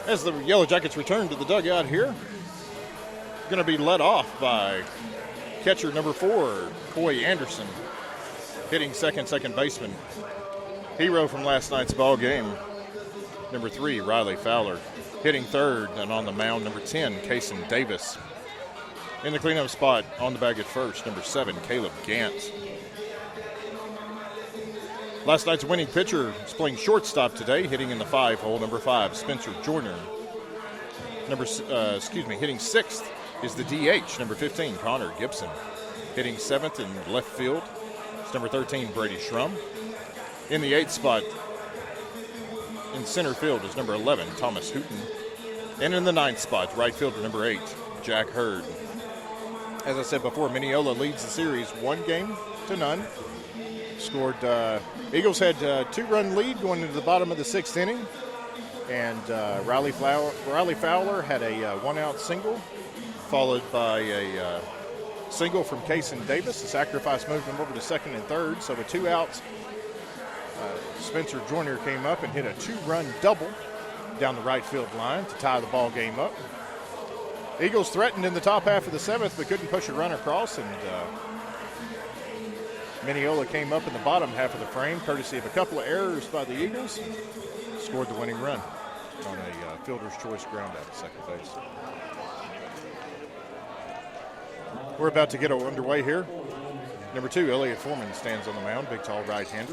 As the Yellow Jackets return to the dugout here, going to be led off by catcher number 4, Coy Anderson, hitting second baseman. Hero from last night's ball game, number 3, Riley Fowler, hitting third, and on the mound, number 10, Kason Davis. In the cleanup spot on the bag at first, number 7, Caleb Gant. Last night's winning pitcher is playing shortstop today, hitting in the 5-hole, number 5, Spencer Joyner. Hitting 6th is the DH, number 15, Connor Gibson. Hitting 7th in left field is number 13, Brady Schrum. In the 8th spot in center field is number 11, Thomas Hooten. And in the 9th spot, right fielder number 8, Jack Hurd. As I said before, Mineola leads the series 1-0. Scored, Eagles had a 2-run lead going into the bottom of the 6th inning. And Riley Fowler had a 1-out single, followed by a single from Kason Davis. The sacrifice moved him over to second and third. So with 2 outs, Spencer Joyner came up and hit a 2-run double down the right field line to tie the ball game up. Eagles threatened in the top half of the 7th, but couldn't push a run across, and Mineola came up in the bottom half of the frame, courtesy of a couple of errors by the Eagles, scored the winning run on a fielder's choice ground out at second base. We're about to get underway here. Number 2, Elliott Foreman stands on the mound, big, tall right-hander.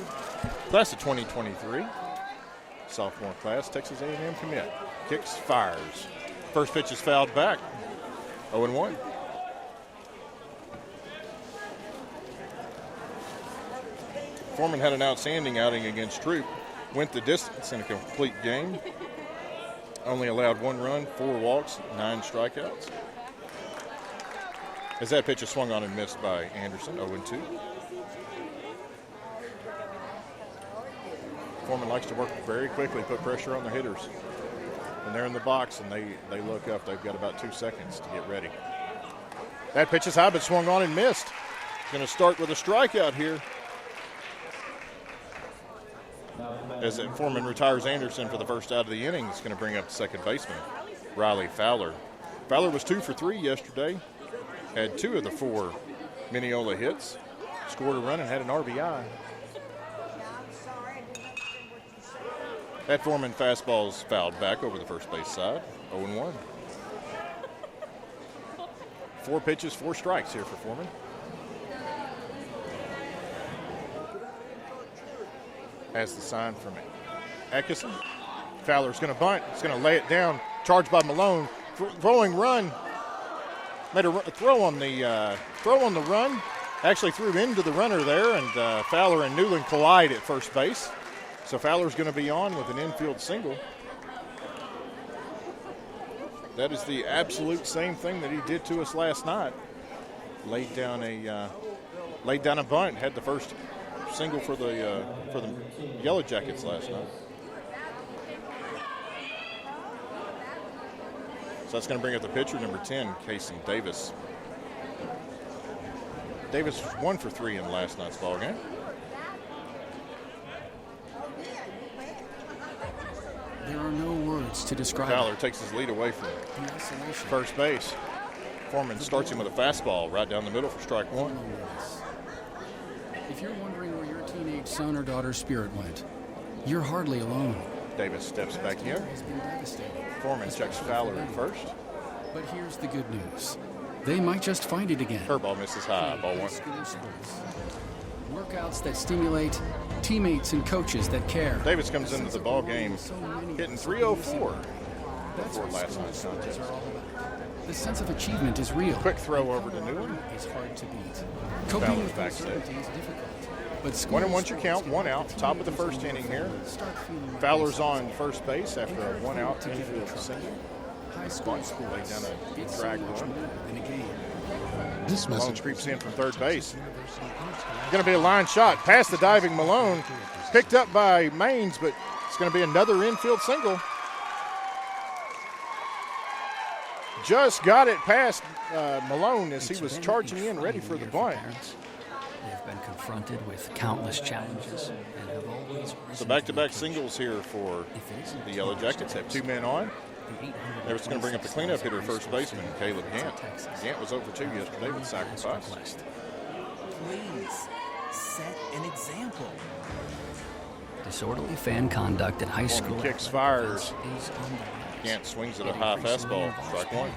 Class of 2023, sophomore class, Texas A&M commit. Kicks, fires. First pitch is fouled back, 0-1. Foreman had an outstanding outing against Troop. Went the distance in a complete game. Only allowed 1 run, 4 walks, 9 strikeouts. As that pitch is swung on and missed by Anderson, 0-2. Foreman likes to work very quickly, put pressure on the hitters. When they're in the box and they look up, they've got about 2 seconds to get ready. That pitch is high, but swung on and missed. Going to start with a strikeout here. As Foreman retires Anderson for the first out of the inning, it's going to bring up the second baseman, Riley Fowler. Fowler was 2 for 3 yesterday, had 2 of the 4 Mineola hits, scored a run and had an RBI. That Foreman fastball is fouled back over the first base side, 0-1. 4 pitches, 4 strikes here for Foreman. Has the sign from Atkinson. Fowler's going to bunt. He's going to lay it down. Charged by Malone. Throwing run. Made a throw on the run. Actually threw into the runner there, and Fowler and Newland collide at first base. So Fowler's going to be on with an infield single. That is the absolute same thing that he did to us last night. Laid down a bunt. Had the first single for the Yellow Jackets last night. So that's going to bring up the pitcher, number 10, Kason Davis. Davis was 1 for 3 in last night's ball game. There are no words to describe. Fowler takes his lead away from first base. Foreman starts him with a fastball right down the middle for strike 1. If you're wondering where your teenage son or daughter's spirit went, you're hardly alone. Davis steps back in. Foreman checks Fowler at first. But here's the good news. They might just find it again. Curveball misses high, ball 1. Workouts that stimulate, teammates and coaches that care. Davis comes into the ball game hitting .304 before last night's contest. The sense of achievement is real. Quick throw over to Newland. It's hard to beat. Coping with uncertainty is difficult. But 1-1 your count, 1 out, top of the first inning here. Fowler's on first base after a 1-out infield single. High school sports laid down a drag run. In a game. This Malone creeps in from third base. Going to be a line shot past the diving Malone. Picked up by Maines, but it's going to be another infield single. Just got it past Malone as he was charging in ready for the bunt. They've been confronted with countless challenges and have always So back-to-back singles here for the Yellow Jackets. Have 2 men on. They was going to bring up the cleanup hitter, first baseman, Caleb Gant. Gant was over 2 yesterday with sacrifice. Please set an example. Disorderly fan conduct at high school. Kicks, fires. Is on the rise. Gant swings at a high fastball, strike one.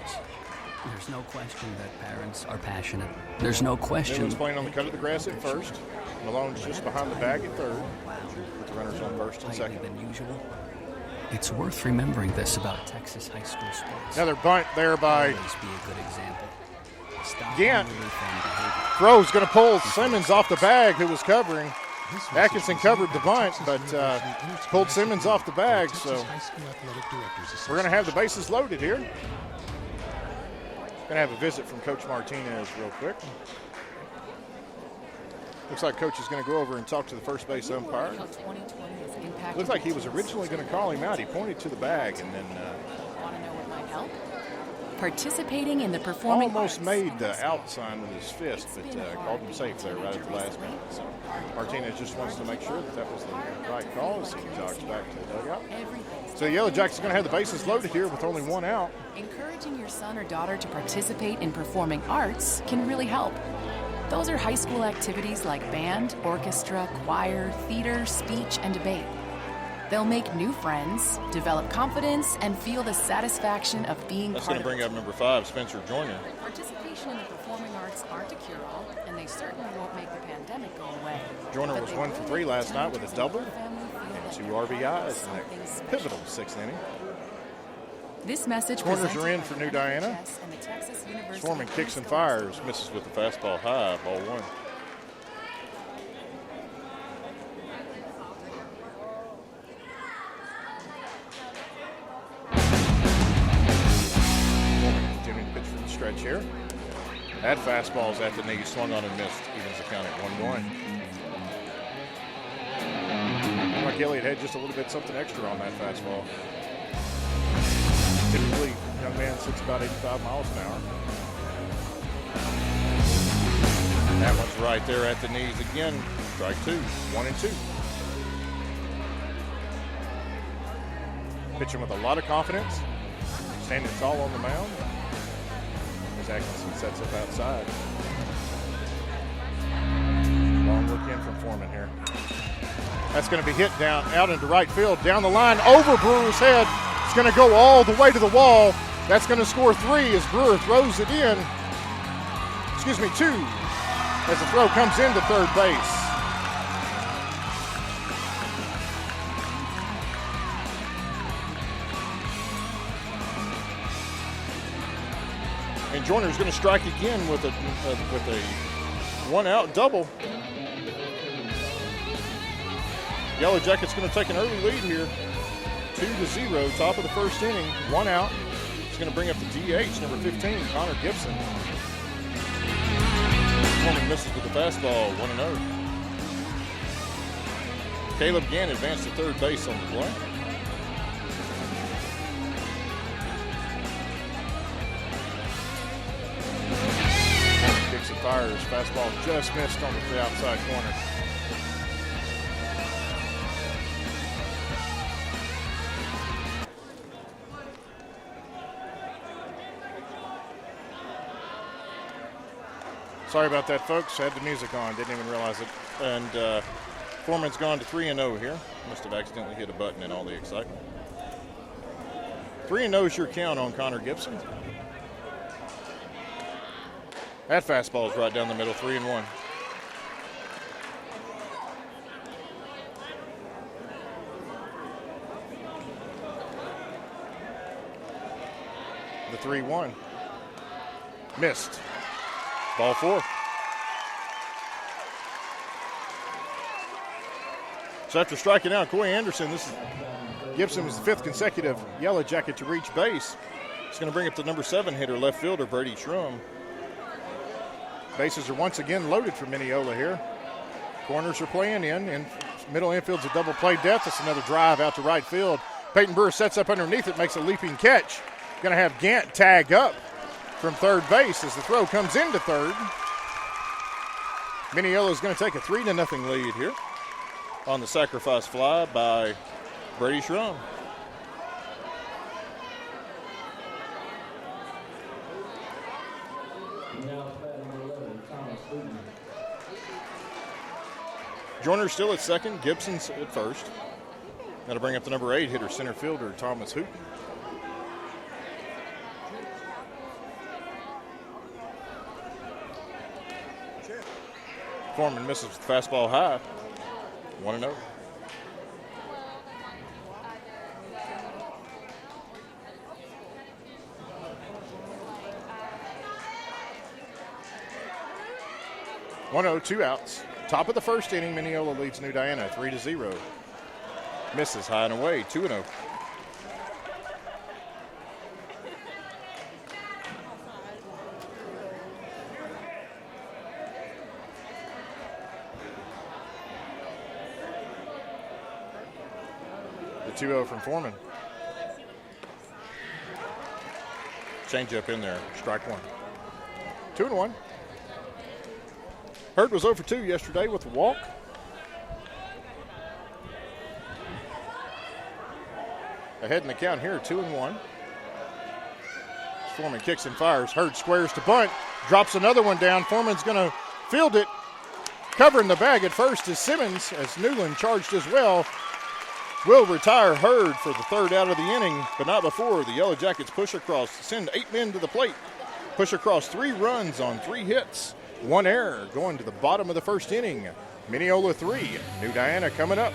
There's no question that parents are passionate. There's no question. Newland's playing on the cut of the grass at first. Malone's just behind the bag at third. With the runners on first and second. Than usual. It's worth remembering this about Texas high school sports. Another bunt there by Always be a good example. Stop Gant. unruly fan behavior. Throws going to pull Simmons off the bag, who was covering. Atkinson covered the bunt, but pulled Simmons off the bag, so we're going to have the bases loaded here. Going to have a visit from Coach Martinez real quick. Looks like Coach is going to go over and talk to the first base umpire. Looks like he was originally going to call him out. He pointed to the bag and then Want to know what might help? Participating in the performing almost arts. made the out sign with his fist, but called him safe there right at the last minute. So Martinez just wants to make sure that that was the right call as he jogs back to the dugout. So the Yellow Jackets are going to have the bases loaded here with only one out. Encouraging your son or daughter to participate in performing arts can really help. Those are high school activities like band, orchestra, choir, theater, speech, and debate. They'll make new friends, develop confidence, and feel the satisfaction of being That's part going to of bring it. up number 5, Spencer Joyner. Participation in the performing arts aren't a cure-all, and they certainly won't make the pandemic go away. Joyner But was they 1 for will 3 last night with make a double your family feel and that 2 you're part of RBIs in something that special. pivotal 6th inning. This message Corners presented are in by for New Henry Diana. Chess and the Texas University Swarman kicks and School. fires, misses with the fastball high, ball 1. Continuing to pitch from the stretch here. That fastball's at the knee, swung on and missed. Evens the count at 1-1. Mark Elliott had just a little bit something extra on that fastball. Typically, young man sits about 85 miles an hour. That one's right there at the knees again. Strike 2, 1-2. Pitching with a lot of confidence. Standing tall on the mound. As Atkinson sets up outside. Long look in from Foreman here. That's going to be hit down, out into right field, down the line, over Brewer's head. It's going to go all the way to the wall. That's going to score 3 as Brewer throws it in. 2, as the throw comes into third base. And Joyner's going to strike again with a 1-out double. Yellow Jackets going to take an early lead here, 2-0, top of the first inning, 1 out. It's going to bring up the DH, number 15, Connor Gibson. Foreman misses with the fastball, 1-0. Caleb Gant advanced to third base on the play. Foreman kicks and fires, fastball just missed on the outside corner. Sorry about that, folks. Had the music on. Didn't even realize it. And Foreman's gone to 3-0 here. Must have accidentally hit a button in all the excitement. 3-0 is your count on Connor Gibson. That fastball is right down the middle, 3-1. The 3-1. Missed. Ball 4. So after striking out Coy Anderson, Gibson was the 5th consecutive Yellow Jacket to reach base. It's going to bring up the number 7 hitter, left fielder Brady Schrum. Bases are once again loaded for Mineola here. Corners are playing in, and middle infield's a double play death. That's another drive out to right field. Peyton Brewer sets up underneath it, makes a leaping catch. Going to have Gant tag up from third base as the throw comes into third. Mineola is going to take a 3-0 lead here on the sacrifice fly by Brady Schrum. Joyner still at second. Gibson's at first. That'll bring up the number 8 hitter, center fielder Thomas Hooten. Foreman misses with the fastball high. 1-0. Two outs. Top of the first inning, Mineola leads New Diana 3-0. Misses high and away, 2-0. The 2-0 from Foreman. Change up in there, strike one. 2-1. Hurd was 0 for 2 yesterday with a walk. Ahead in the count here, 2-1. Foreman kicks and fires. Hurd squares to bunt, drops another one down. Foreman's going to field it. Covering the bag at first is Simmons, as Newland charged as well. Will retire Hurd for the third out of the inning, but not before the Yellow Jackets push across, send 8 men to the plate, push across 3 runs on 3 hits. 1 error going to the bottom of the first inning. Mineola 3, New Diana coming up.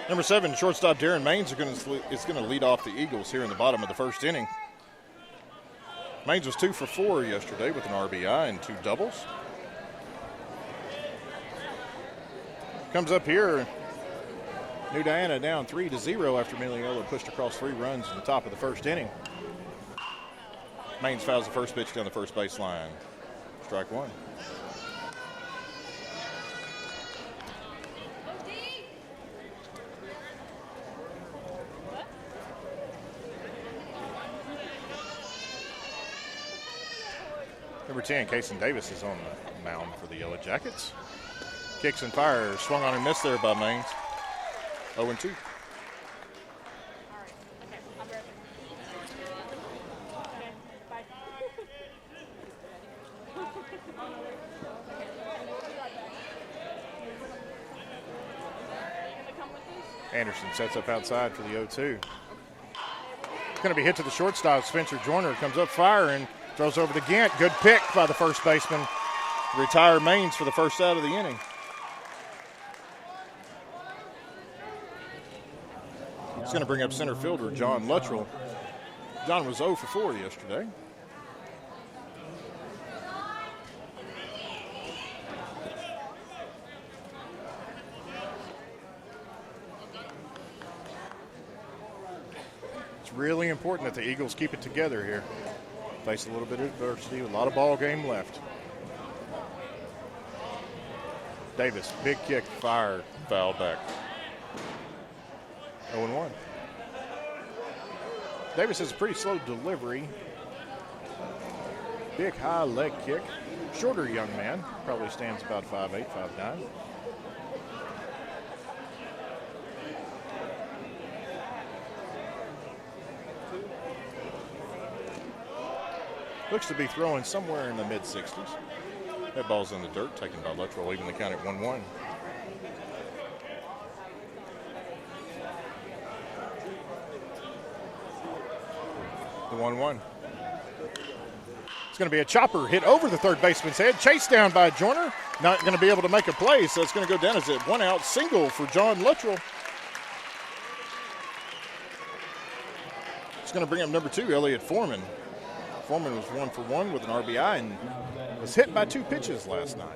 Number 7, shortstop Darren Maines is going to lead off the Eagles here in the bottom of the first inning. Maines was 2 for 4 yesterday with an RBI and 2 doubles. Comes up here, New Diana down 3-0 after Mineola pushed across 3 runs in the top of the first inning. Maines fouls the first pitch down the first baseline. Strike one. Number 10, Kason Davis is on the mound for the Yellow Jackets. Kicks and fires, swung on and missed there by Maines. 0-2. Anderson sets up outside for the 0-2. It's going to be hit to the shortstop. Spencer Joyner comes up firing, throws over to Gant. Good pick by the first baseman. Retire Maines for the first out of the inning. It's going to bring up center fielder John Luttrell. John was 0 for 4 yesterday. It's really important that the Eagles keep it together here. Face a little bit of adversity, a lot of ball game left. Davis, big kick, fired, foul back. 0-1. Davis has a pretty slow delivery. Big high leg kick. Shorter young man, probably stands about 5'8", 5'9". Looks to be throwing somewhere in the mid-60s. That ball's in the dirt, taken by Luttrell, leaving the count at 1-1. The 1-1. It's going to be a chopper hit over the third baseman's head, chased down by Joyner. Not going to be able to make a play, so it's going to go down as a one-out single for John Luttrell. It's going to bring up number 2, Elliott Foreman. Foreman was 1 for 1 with an RBI and was hit by 2 pitches last night.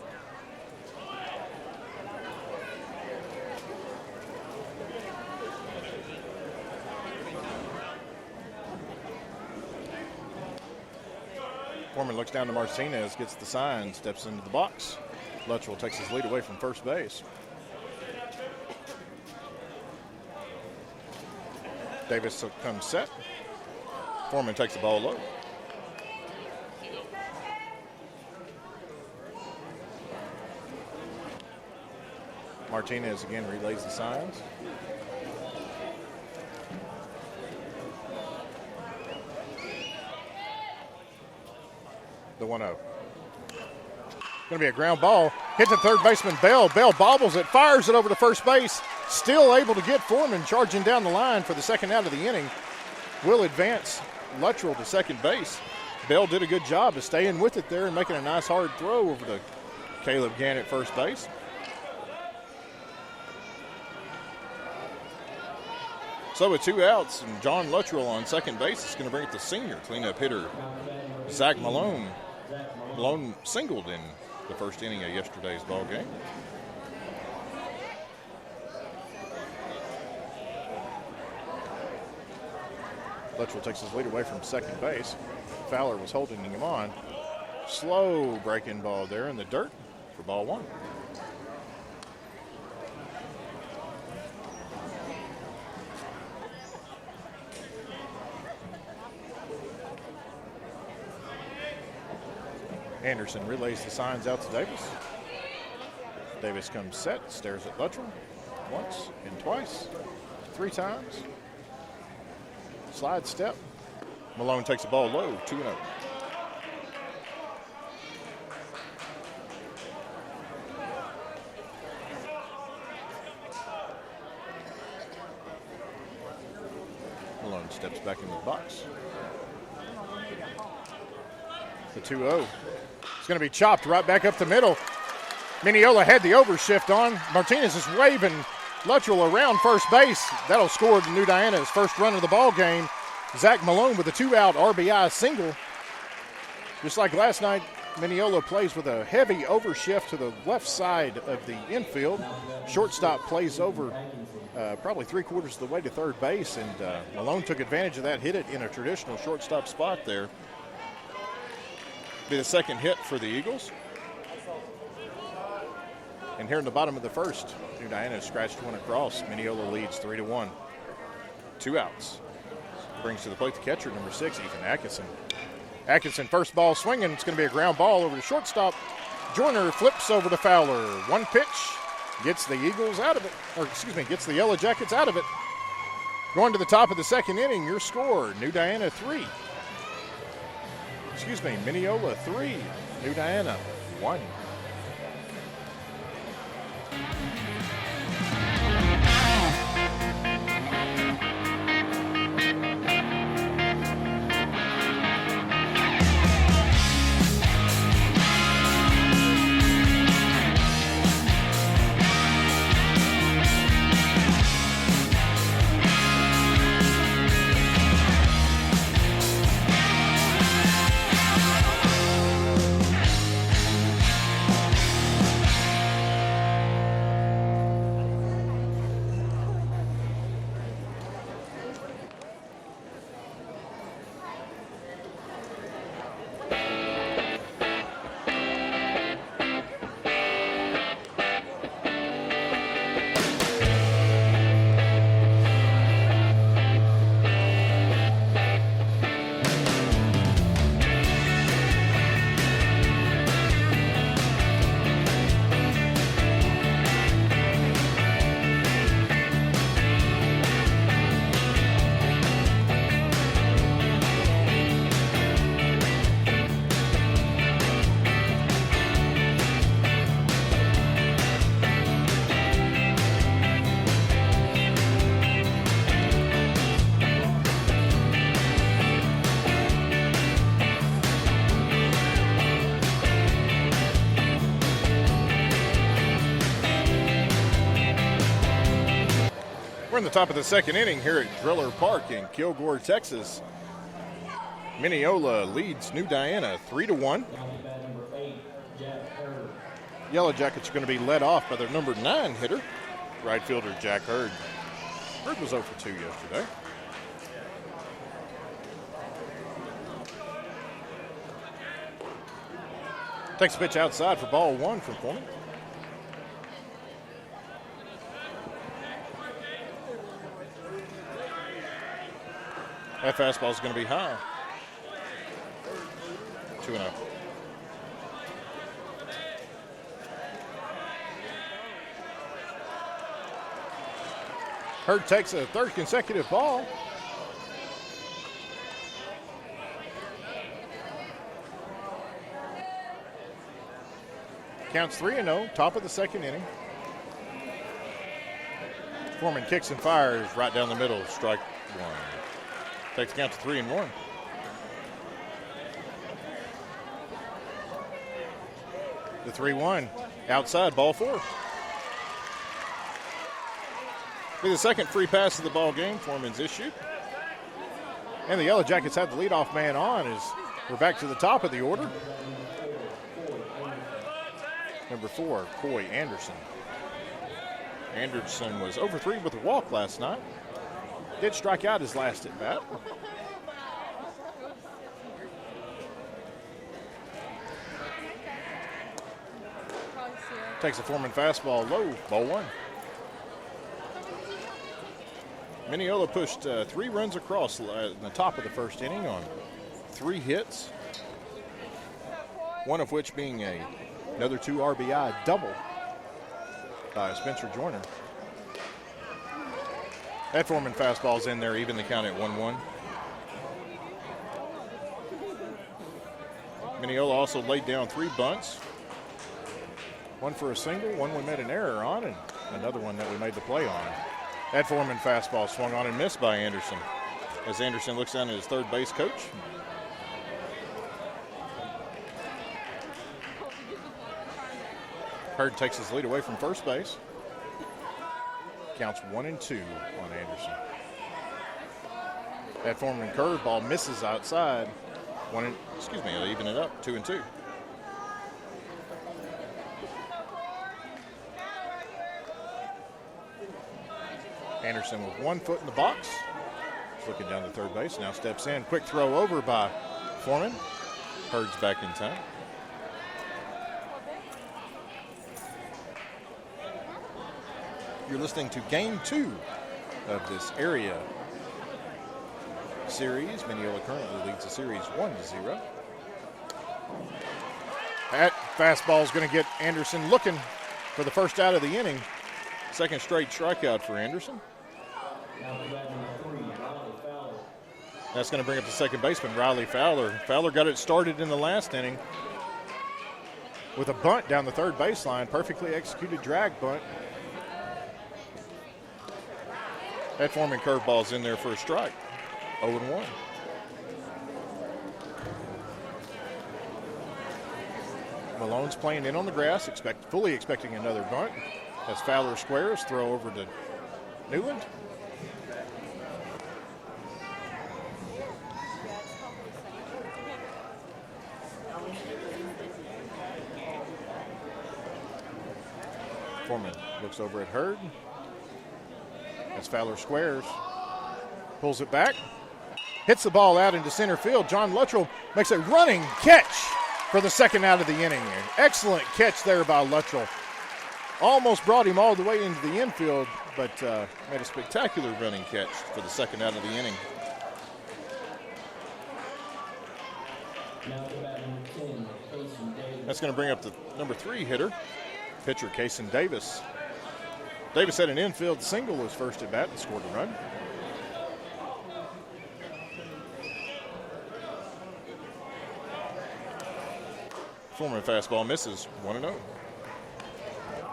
Foreman looks down to Martinez, gets the sign, steps into the box. Luttrell takes his lead away from first base. Davis comes set. Foreman takes the ball low. Martinez again relays the signs. The 1-0. Going to be a ground ball. Hit to third baseman Bell. Bell bobbles it, fires it over to first base. Still able to get Foreman charging down the line for the second out of the inning. Will advance Luttrell to second base. Bell did a good job of staying with it there and making a nice hard throw over to Caleb Gann at first base. So with 2 outs and John Luttrell on second base, it's going to bring it to senior cleanup hitter Zach Malone. Malone singled in the first inning of yesterday's ball game. Luttrell takes his lead away from second base. Fowler was holding him on. Slow breaking ball there in the dirt for ball 1. Anderson relays the signs out to Davis. Davis comes set, stares at Luttrell once and twice, 3 times. Slide step. Malone takes the ball low, 2-0. Malone steps back into the box. The 2-0. It's going to be chopped right back up the middle. Mineola had the overshift on. Martinez is waving Luttrell around first base. That'll score New Diana's first run of the ball game. Zach Malone with a 2-out RBI single. Just like last night, Mineola plays with a heavy overshift to the left side of the infield. Shortstop plays over probably 3/4 of the way to third base, and Malone took advantage of that, hit it in a traditional shortstop spot there. Be the second hit for the Eagles. And here in the bottom of the first, New Diana scratched one across. Mineola leads 3-1. 2 outs. Brings to the plate the catcher, number 6, Ethan Atkinson. Atkinson, first ball swinging. It's going to be a ground ball over to shortstop. Joyner flips over to Fowler. 1 pitch gets the Eagles out of it, or excuse me, gets the Yellow Jackets out of it. Going to the top of the second inning, your score, New Diana 3. Mineola 3, New Diana 1. in the top of the second inning here at Driller Park in Kilgore, Texas. Mineola leads New Diana 3-1. Yellow Jackets are going to be led off by their number 9 hitter, right fielder Jack Hurd. Hurd was 0 for 2 yesterday. Takes a pitch outside for ball 1 from Foreman. That fastball is going to be high. 2-0. Hurd takes a third consecutive ball. Counts 3-0, top of the second inning. Foreman kicks and fires right down the middle, strike 1. Takes count to 3-1. The 3-1 outside, ball 4. Be the second free pass of the ball game. Foreman's issued. And the Yellow Jackets have the leadoff man on as we're back to the top of the order. Number 4, Coy Anderson. Anderson was over 3 with a walk last night. Did strike out his last at bat. Takes a Foreman fastball low, ball 1. Mineola pushed 3 runs across in the top of the first inning on 3 hits. One of which being another 2 RBI double by Spencer Joyner. That Foreman fastball's in there, even the count at 1-1. Mineola also laid down 3 bunts. 1 for a single, 1 we made an error on, and another one that we made the play on. That Foreman fastball swung on and missed by Anderson as Anderson looks down at his third base coach. Hurd takes his lead away from first base. Counts 1-2 on Anderson. That Foreman curveball misses outside. They'll even it up, 2-2. Anderson with 1 foot in the box. He's looking down to third base, now steps in. Quick throw over by Foreman. Hurd's back in time. You're listening to Game 2 of this area series. Mineola currently leads the series 1-0. That fastball is going to get Anderson looking for the first out of the inning. Second straight strikeout for Anderson. That's going to bring up the second baseman, Riley Fowler. Fowler got it started in the last inning with a bunt down the third baseline. Perfectly executed drag bunt. That Foreman curveball's in there for a strike. 0-1. Malone's playing in on the grass, fully expecting another bunt. As Fowler squares, throw over to Newland. Foreman looks over at Hurd. As Fowler squares, pulls it back, hits the ball out into center field. John Luttrell makes a running catch for the second out of the inning. An excellent catch there by Luttrell. Almost brought him all the way into the infield, but made a spectacular running catch for the second out of the inning. That's going to bring up the number 3 hitter, pitcher Kason Davis. Davis had an infield single his first at bat and scored a run. Foreman fastball misses, 1-0.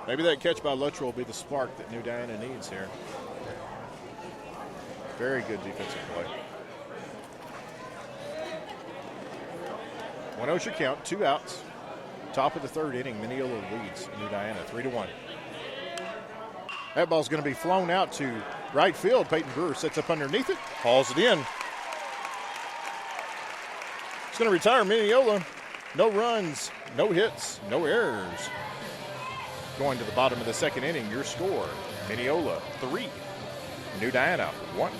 Maybe that catch by Luttrell will be the spark that New Diana needs here. Very good defensive play. 1-0 should count, 2 outs. Top of the third inning, Mineola leads New Diana 3-1. That ball's going to be flown out to Right field, Peyton Brewer sets up underneath it, hauls it in. It's going to retire Mineola. No runs, no hits, no errors. Going to the bottom of the second inning, your score, Mineola 3, New Diana 1.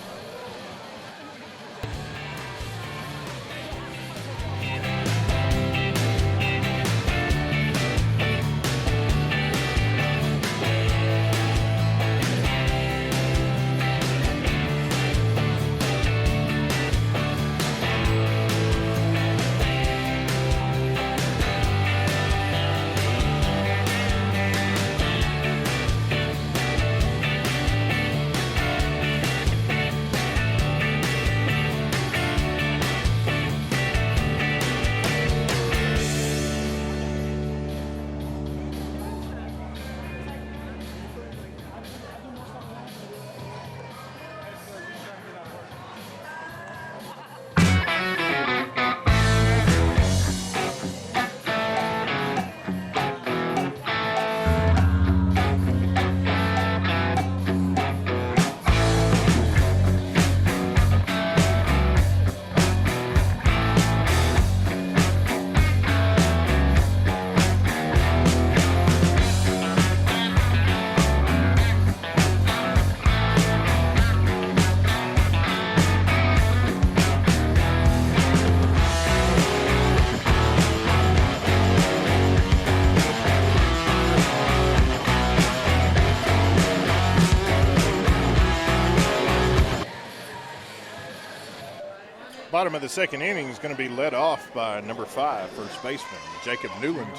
Bottom of the second inning is going to be led off by number 5, first baseman, Jacob Newland.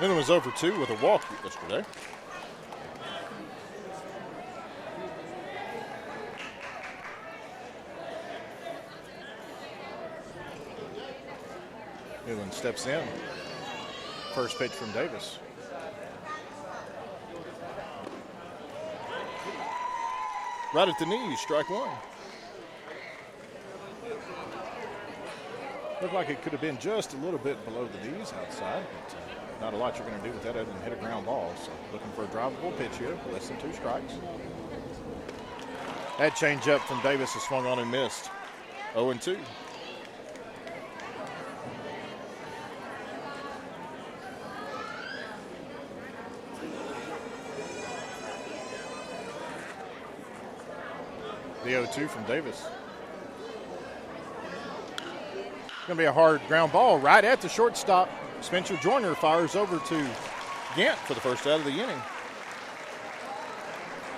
Newland was over 2 with a walk yesterday. Newland steps in. First pitch from Davis. Right at the knees, strike 1. Looked like it could have been just a little bit below the knees outside, but not a lot you're going to do with that other than hit a ground ball. So looking for a drivable pitch here, less than 2 strikes. That changeup from Davis is swung on and missed. 0-2. The 0-2 from Davis. It's going to be a hard ground ball right at the shortstop. Spencer Joyner fires over to Gant for the first out of the inning.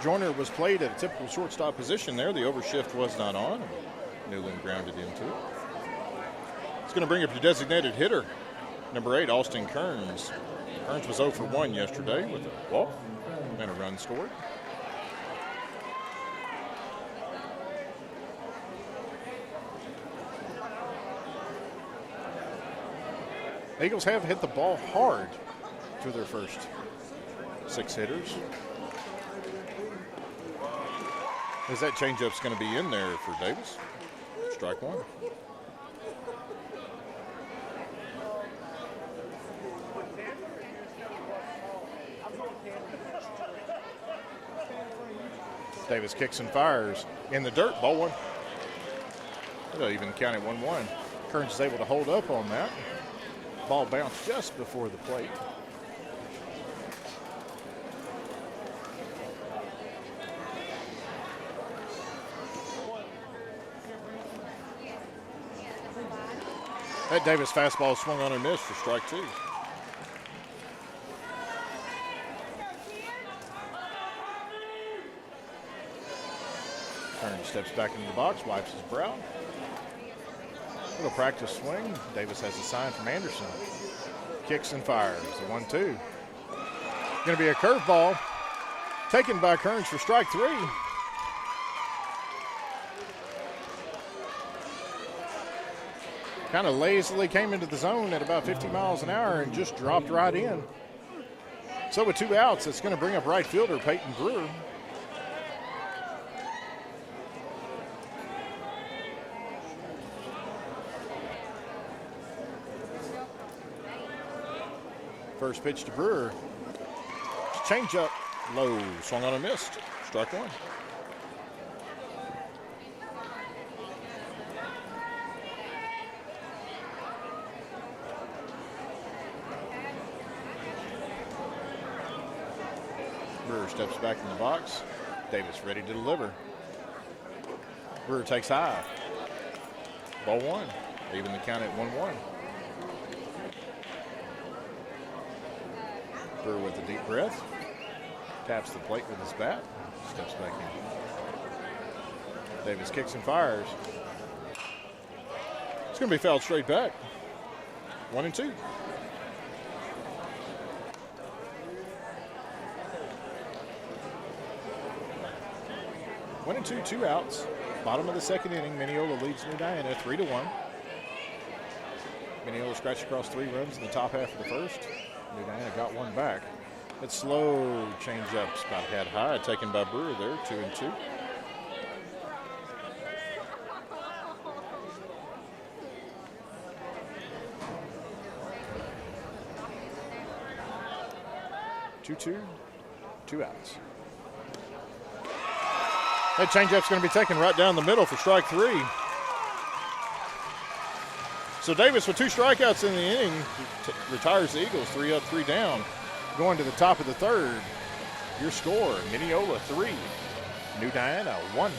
Joyner was played at a typical shortstop position there. The overshift was not on. Newland grounded into it. It's going to bring up your designated hitter, number 8, Austin Kearns. Kearns was 0 for 1 yesterday with a walk and a run scored. Eagles have hit the ball hard through their first 6 hitters. As that changeup's going to be in there for Davis. Strike 1. Davis kicks and fires in the dirt. Ball 1. It'll even count it 1-1. Kearns is able to hold up on that. Ball bounced just before the plate. That Davis fastball swung on and missed for strike 2. Kearns steps back into the box, wipes his brow. Little practice swing. Davis has a sign from Anderson. Kicks and fires. The 1-2. Going to be a curveball taken by Kearns for strike 3. Kind of lazily came into the zone at about 50 miles an hour and just dropped right in. So with 2 outs, it's going to bring up right fielder Peyton Brewer. First pitch to Brewer. changeup, low, swung on and missed. Strike one. Brewer steps back in the box. Davis ready to deliver. Brewer takes high. Ball one. Even the count at 1-1. Brewer with a deep breath. Taps the plate with his bat. Steps back in. Davis kicks and fires. It's going to be fouled straight back. 1-2. One and two, 2 outs. Bottom of the second inning, Mineola leads New Diana 3-1. Mineola scratched across 3 runs in the top half of the first. New Diana got one back. That slow changeup's about head high, taken by Brewer there, 2-2. Two outs. That changeup's going to be taken right down the middle for strike 3. So Davis with 2 strikeouts in the inning retires the Eagles 3 up, 3 down. Going to the top of the third. Your score, Mineola 3, New Diana 1.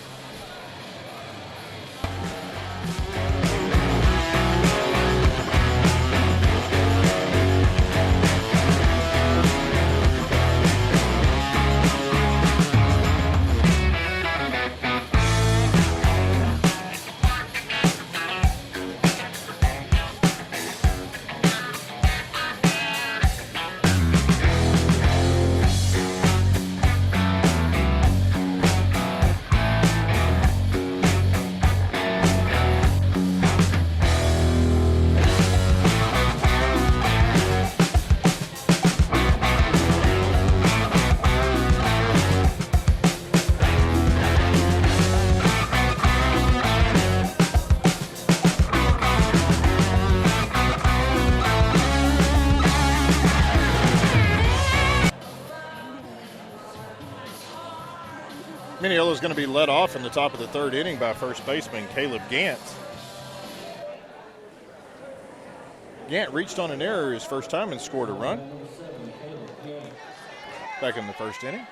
Mineola is going to be led off in the top of the third inning by first baseman Caleb Gant. Gant reached on an error his first time and scored a run. Back in the first inning.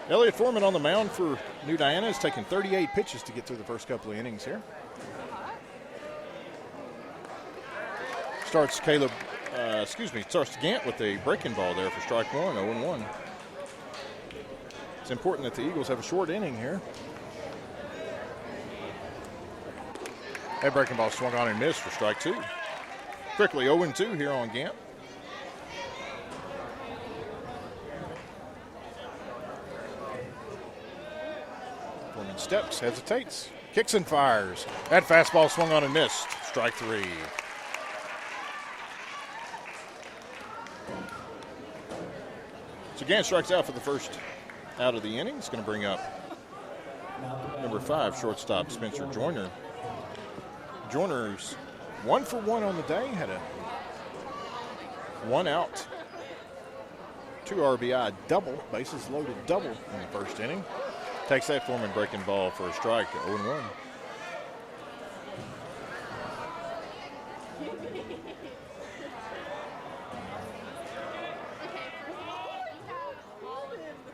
Elliott Foreman on the mound for New Diana has taken 38 pitches to get through the first couple of innings here. Starts Gant with a breaking ball there for strike 1, 0-1. It's important that the Eagles have a short inning here. That breaking ball swung on and missed for strike 2. Quickly 0-2 here on Gant. Foreman steps, hesitates, kicks and fires. That fastball swung on and missed. Strike 3. So Gant strikes out for the first out of the inning. It's going to bring up number 5, shortstop Spencer Joyner. Joyner's 1 for 1 on the day. Had a 1 out, 2 RBI double, bases loaded double in the first inning. Takes that Foreman breaking ball for a strike, 0-1.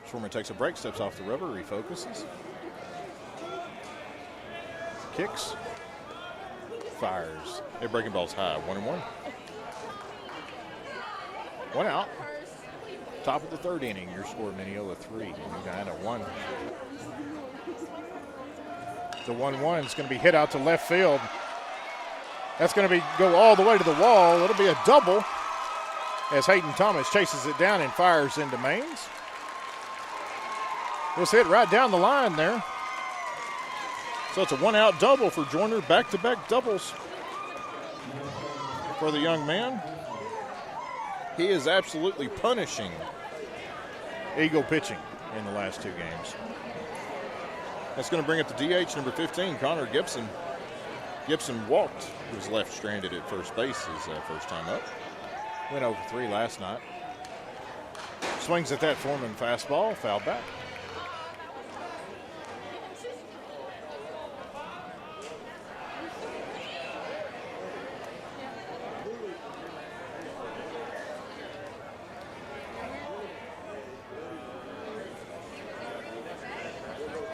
Foreman takes a break, steps off the rubber, refocuses. Kicks. Fires. Their breaking ball's high, 1-1. 1 out. Top of the third inning, your score, Mineola 3, New Diana 1. The 1-1 is going to be hit out to left field. That's going to go all the way to the wall. It'll be a double as Hayden Thomas chases it down and fires into mains. It was hit right down the line there. So it's a 1-out double for Joyner, back-to-back doubles for the young man. He is absolutely punishing Eagle pitching in the last 2 games. That's going to bring up the DH, number 15, Connor Gibson. Gibson walked. He was left stranded at first base his first time up. Went over 3 last night. Swings at that Foreman fastball, foul back.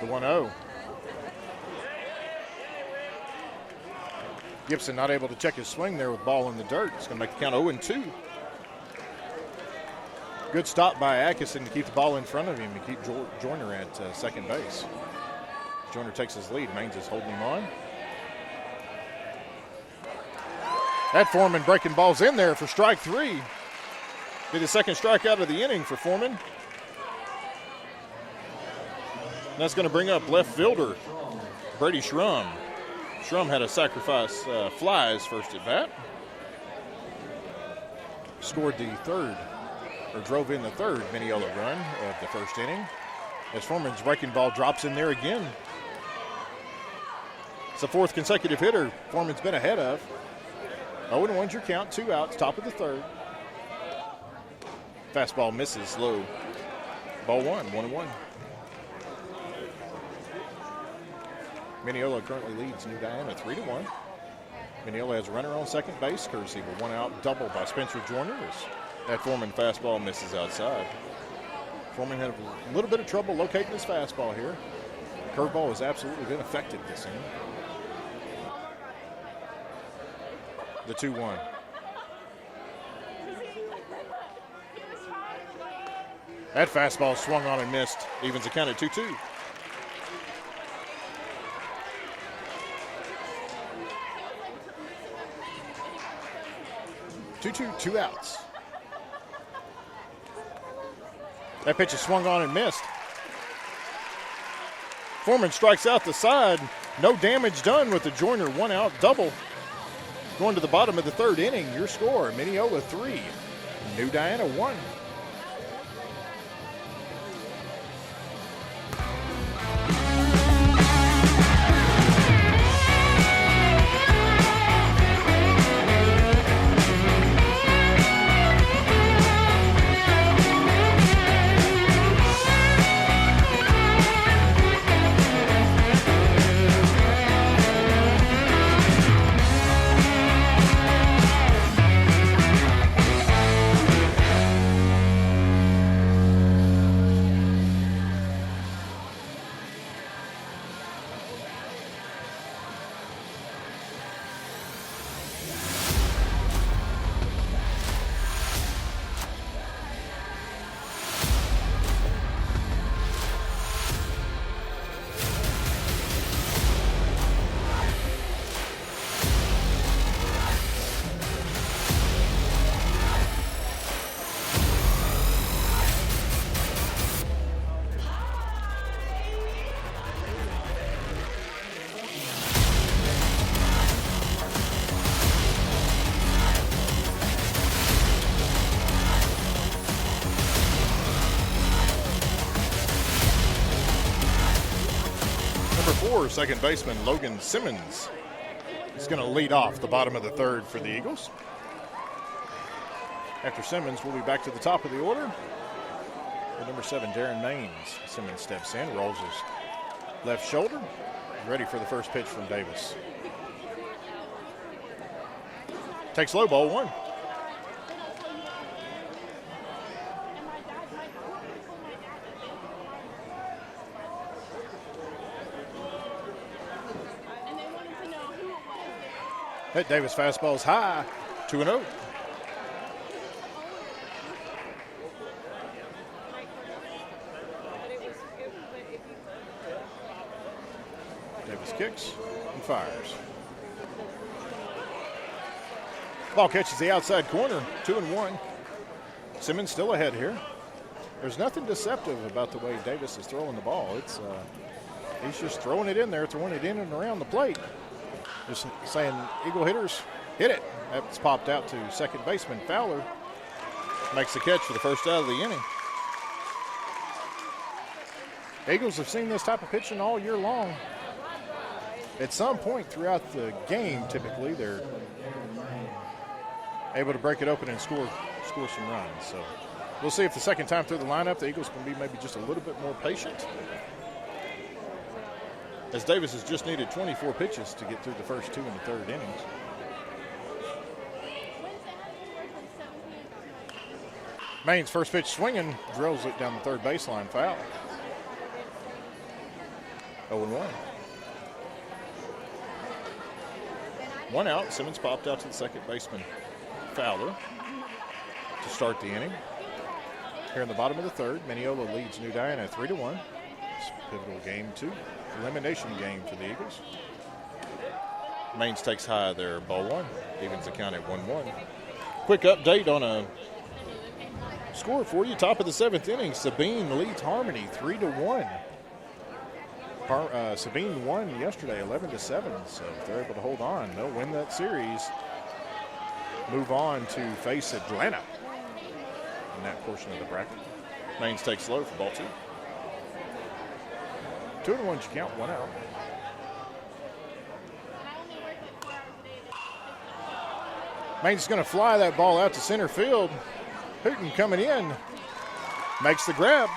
The 1-0. Gibson not able to check his swing there with ball in the dirt. It's going to make the count 0-2. Good stop by Atkinson to keep the ball in front of him and keep Joyner at second base. Joyner takes his lead. Maines is holding him on. That Foreman breaking balls in there for strike 3. Be the second strikeout of the inning for Foreman. And that's going to bring up left fielder Brady Schrum. Schrum had a sacrifice fly his first at bat. Scored the third, or drove in the third Mineola run of the first inning. As Foreman's breaking ball drops in there again. It's the fourth consecutive hitter Foreman's been ahead of. 0-1's your count, 2 outs, top of the third. Fastball misses low. Ball 1-1. Mineola currently leads New Diana 3-1. Mineola has a runner on second base, courtesy of a 1-out double by Spencer Joyner as that Foreman fastball misses outside. Foreman had a little bit of trouble locating his fastball here. Curveball has absolutely been affected this inning. The 2-1. That fastball swung on and missed. Evens the count at 2-2. Two outs. That pitch is swung on and missed. Foreman strikes out the side. No damage done with the Joyner 1-out double. Going to the bottom of the third inning, your score, Mineola 3, New Diana 1. Second baseman Logan Simmons is going to lead off the bottom of the third for the Eagles. After Simmons, we'll be back to the top of the order. With number 7, Darren Maines. Simmons steps in, rolls his left shoulder, ready for the first pitch from Davis. Takes low, ball 1. That Davis fastball is high, 2-0. Davis kicks and fires. Ball catches the outside corner, 2-1. Simmons still ahead here. There's nothing deceptive about the way Davis is throwing the ball. It's he's just throwing it in there, throwing it in and around the plate. Just saying, Eagle hitters, hit it. That's popped out to second baseman Fowler. Makes the catch for the first out of the inning. Eagles have seen this type of pitching all year long. At some point throughout the game, typically, they're able to break it open and score some runs. So We'll see if the second time through the lineup, the Eagles can be maybe just a little bit more patient. As Davis has just needed 24 pitches to get through the first 2 in the third innings. Maine's first pitch swinging, drills it down the third baseline, foul. 0-1. 1 out, Simmons popped out to the second baseman, Fowler, to start the inning. Here in the bottom of the third, Mineola leads New Diana 3-1. It's a pivotal game 2, elimination game for the Eagles. Maines takes high there, ball 1, evens the count at 1-1. Quick update on a score for you. Top of the 7th inning, Sabine leads Harmony 3-1. Sabine won yesterday 11-7, so if they're able to hold on, they'll win that series. Move on to face Atlanta in that portion of the bracket. Maines takes low for ball 2. 2-1 you count, 1 out. Maines is going to fly that ball out to center field. Hooten coming in, makes the grab.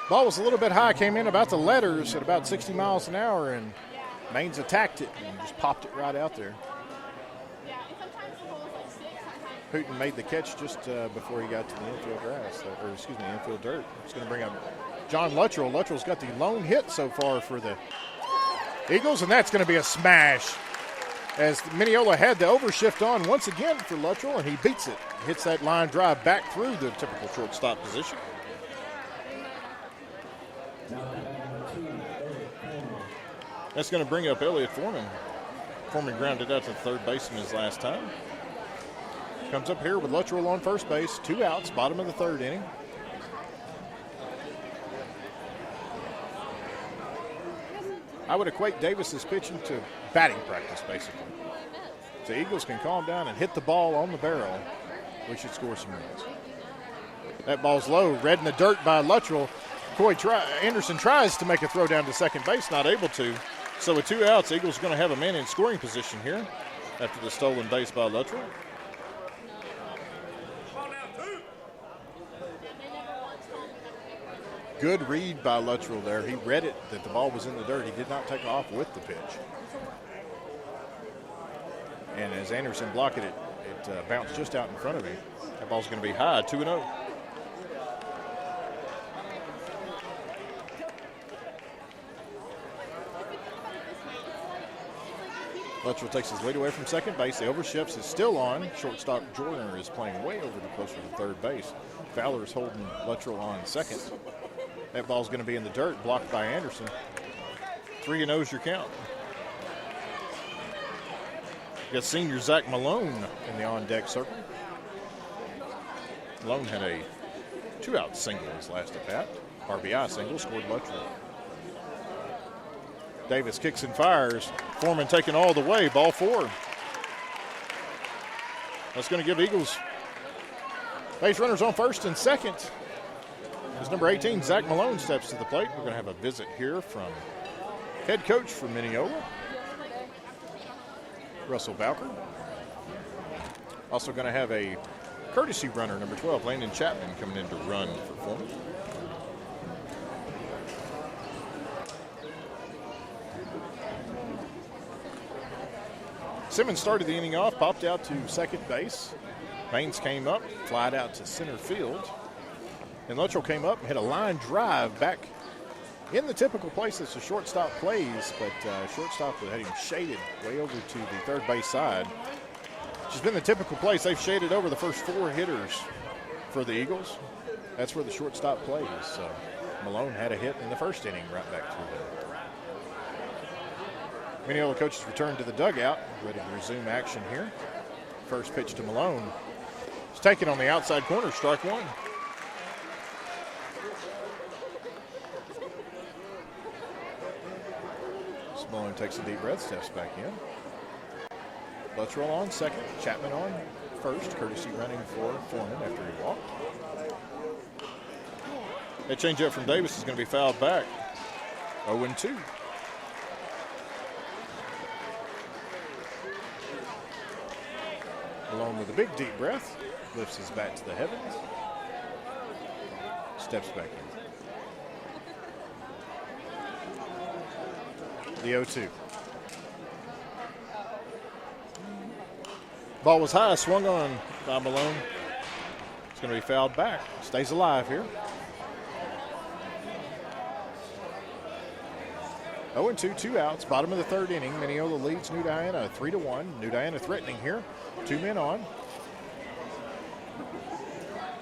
Ball was a little bit high, came in about the letters at about 60 miles an hour, and Maines attacked it and just popped it right out there. Hooten made the catch just before he got to the infield grass, infield dirt. It's going to bring up John Luttrell. Luttrell's got the lone hit so far for the Eagles, and that's going to be a smash. As Mineola had the overshift on once again for Luttrell, and he beats it. Hits that line drive back through the typical shortstop position. That's going to bring up Elliott Foreman. Foreman grounded out to the third baseman his last time. Comes up here with Luttrell on first base. 2 outs, bottom of the third inning. I would equate Davis's pitching to batting practice, basically. So Eagles can calm down and hit the ball on the barrel. We should score some runs. That ball's low, read in the dirt by Luttrell. Anderson tries to make a throw down to second base, not able to. So with 2 outs, Eagles are going to have a man in scoring position here after the stolen base by Luttrell. Good read by Luttrell there. He read it that the ball was in the dirt. He did not take off with the pitch. And as Anderson blocked it, it bounced just out in front of him. That ball's going to be high, 2-0. Luttrell takes his lead away from second base. The overshifts is still on. Shortstop Jordan is playing way over the closer to third base. Fowler is holding Luttrell on second. That ball's going to be in the dirt, blocked by Anderson. 3-0's your count. You got senior Zach Malone in the on-deck circle. Malone had a 2-out single his last at bat. RBI single, scored Luttrell. Davis kicks and fires. Foreman taking all the way, ball 4. That's going to give Eagles base runners on first and second. As number 18, Zach Malone, steps to the plate. We're going to have a visit here from head coach for Mineola, Russell Bowker. Also going to have a courtesy runner, number 12, Landon Chapman, coming in to run for Foreman. Simmons started the inning off, popped out to second base. Maines came up, flied out to center field. And Luttrell came up and hit a line drive back in the typical place that the shortstop plays, but shortstop had him shaded way over to the third base side. Which has been the typical place. They've shaded over the first 4 hitters for the Eagles. That's where the shortstop plays. So Malone had a hit in the first inning right back through there. Mineola coaches return to the dugout, ready to resume action here. First pitch to Malone. It's taken on the outside corner, strike 1. Malone takes a deep breath, steps back in. Luttrell on second, Chapman on first, courtesy running for Foreman after he walked. That changeup from Davis is going to be fouled back. 0-2. Along with a big deep breath, lifts his bat to the heavens, steps back in. The 0-2. Ball was high, swung on by Malone. It's going to be fouled back. Stays alive here. 0-2, 2 outs. Bottom of the third inning. Mineola leads New Diana 3-1. New Diana threatening here. 2 men on.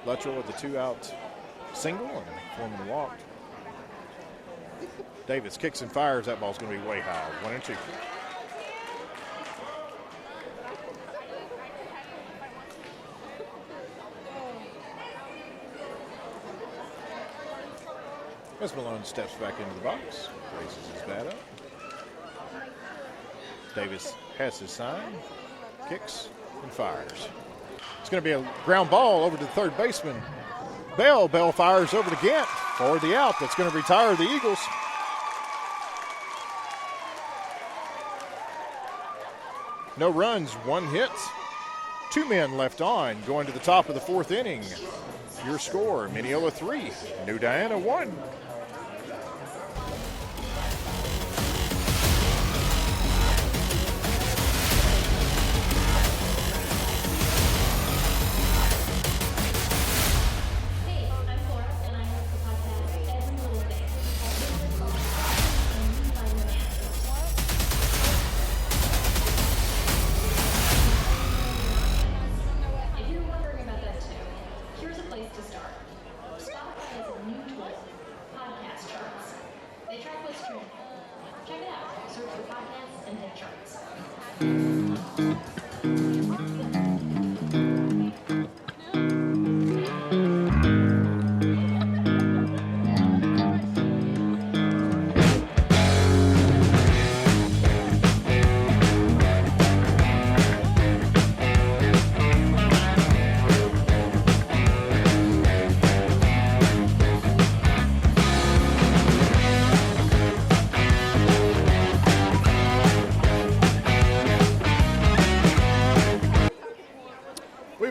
Luttrell with the 2-out single and Foreman walked. Davis kicks and fires. That ball's going to be way high. 1-2. As Malone steps back into the box, raises his bat up. Davis has his sign, kicks, and fires. It's going to be a ground ball over to the third baseman. Bell fires over to Gant for the out. That's going to retire the Eagles. No runs, 1 hit. 2 men left on, going to the top of the 4th inning. Your score, Mineola 3, New Diana 1.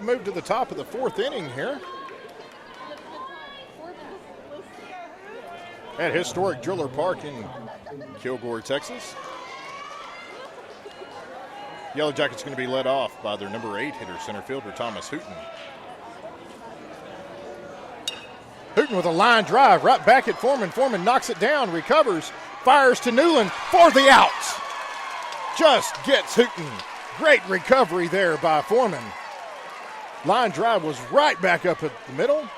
Moved to the top of the 4th inning here at historic Driller Park in Kilgore, Texas. Yellow Jackets going to be led off by their number 8 hitter, center fielder Thomas Hooten. Hooten with a line drive right back at Foreman. Foreman knocks it down, recovers, fires to Newland for the out. Just gets Hooten. Great recovery there by Foreman. Line drive was right back up at the middle.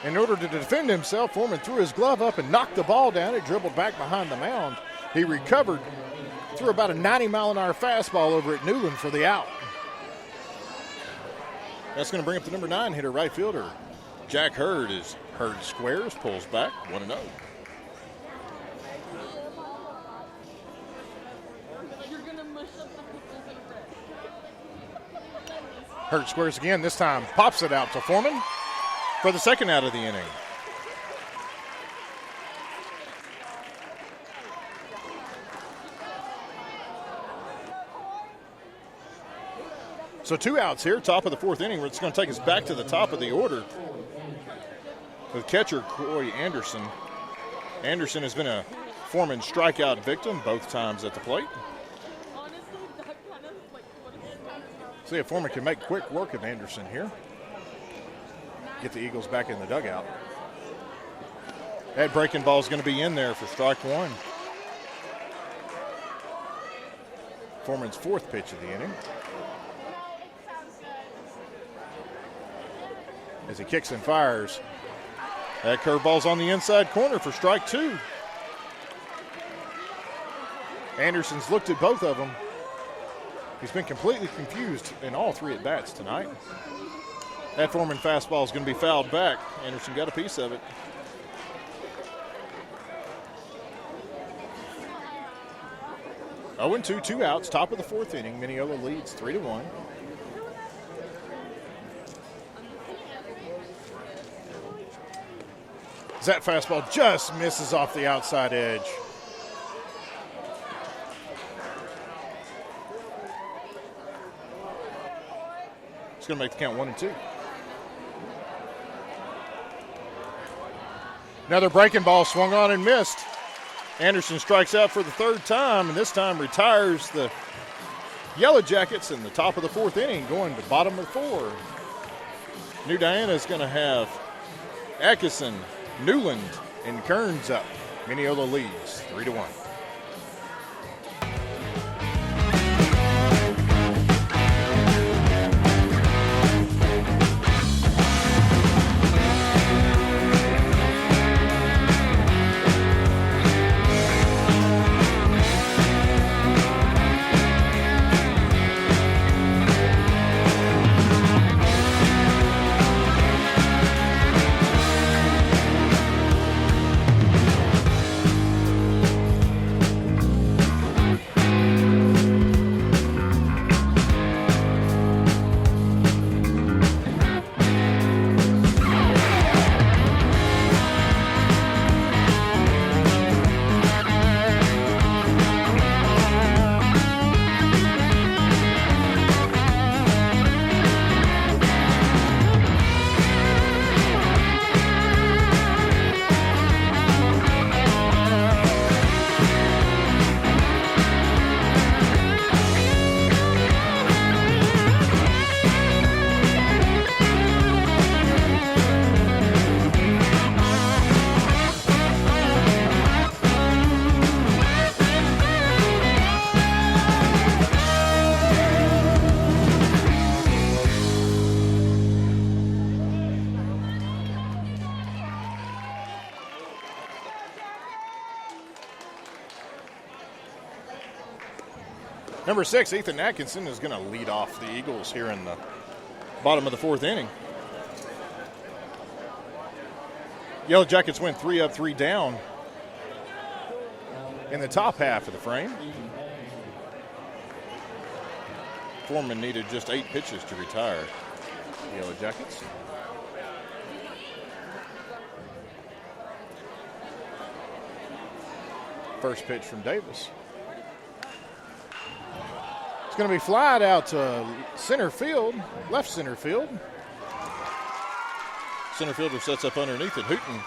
In order to defend himself, Foreman threw his glove up and knocked the ball down. It dribbled back behind the mound. He recovered, threw about a 90-mile-an-hour fastball over at Newland for the out. That's going to bring up the number 9 hitter, right fielder Jack Hurd. As Hurd squares, pulls back, 1-0. Hurd squares again, this time pops it out to Foreman for the 2nd out of the inning. So 2 outs here, top of the 4th inning. It's going to take us back to the top of the order with catcher Coy Anderson. Anderson has been a Foreman strikeout victim both times at the plate. See if Foreman can make quick work of Anderson here. Get the Eagles back in the dugout. That breaking ball is going to be in there for strike 1. Foreman's 4th pitch of the inning. As he kicks and fires. That curveball's on the inside corner for strike 2. Anderson's looked at both of them. He's been completely confused in all 3 at-bats tonight. That Foreman fastball is going to be fouled back. Anderson got a piece of it. Oh, 0-2, 2 outs, top of the 4th inning. Mineola leads 3-1. That fastball just misses off the outside edge. It's going to make the count 1-2. Another breaking ball swung on and missed. Anderson strikes out for the third time, and this time retires the Yellow Jackets in the top of the fourth inning, going to bottom of 4. New Diana is going to have Atkinson, Newland, and Kearns up. Mineola leads 3-1. Number 6, Ethan Atkinson, is going to lead off the Eagles here in the bottom of the fourth inning. Yellow Jackets went 3 up, 3 down in the top half of the frame. Foreman needed just 8 pitches to retire the Yellow Jackets. First pitch from Davis. It's going to be flied out to center field, left center field. Center fielder sets up underneath it. Hooten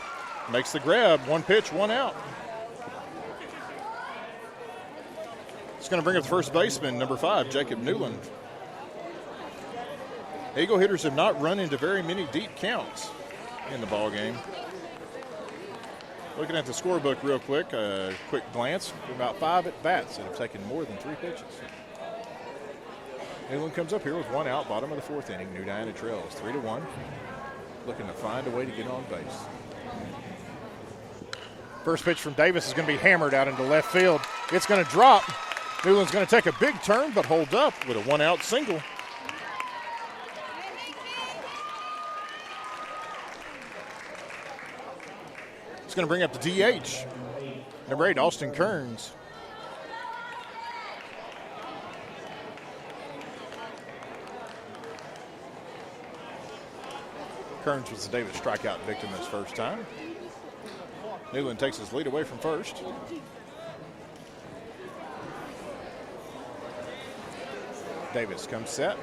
makes the grab. 1 pitch, 1 out. It's going to bring up the first baseman, number 5, Jacob Newland. Eagle hitters have not run into very many deep counts in the ball game. Looking at the scorebook real quick, a quick glance, about 5 at-bats that have taken more than 3 pitches. Newland comes up here with 1 out, bottom of the fourth inning. New Diana trails 3-1, looking to find a way to get on base. First pitch from Davis is going to be hammered out into left field. It's going to drop. Newland's going to take a big turn, but hold up with a 1-out single. It's going to bring up the DH, number 8, Austin Kearns. Kearns was the Davis strikeout victim his first time. Newland takes his lead away from first. Davis comes set.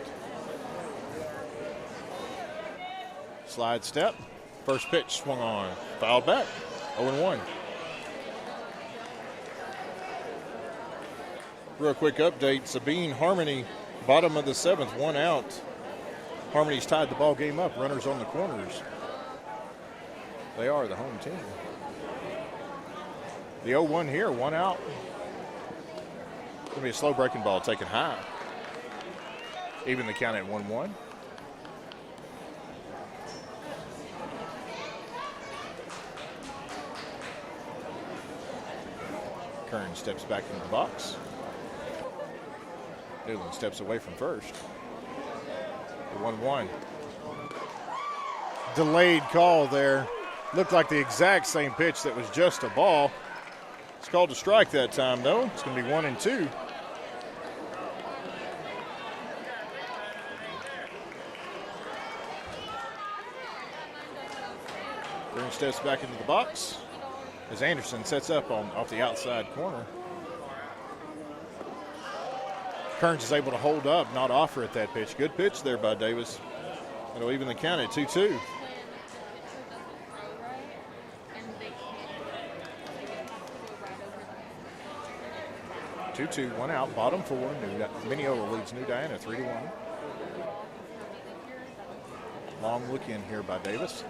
Slide step. First pitch swung on. Fouled back. 0-1. Real quick update. Sabine Harmony, bottom of the 7th, 1 out. Harmony's tied the ball game up. Runners on the corners. They are the home team. The 0-1 here, 1 out. Going to be a slow breaking ball taken high. Even the count at 1-1. Kearns steps back into the box. Newland steps away from first. The 1-1. Delayed call there. Looked like the exact same pitch that was just a ball. It's called a strike that time, though. It's going to be 1-2. Green steps back into the box as Anderson sets up off the outside corner. Kearns is able to hold up, not offer at that pitch. Good pitch there by Davis. It'll even the count at 2-2. Two, one out, bottom four. Mineola leads New Diana 3-1. Long look in here by Davis.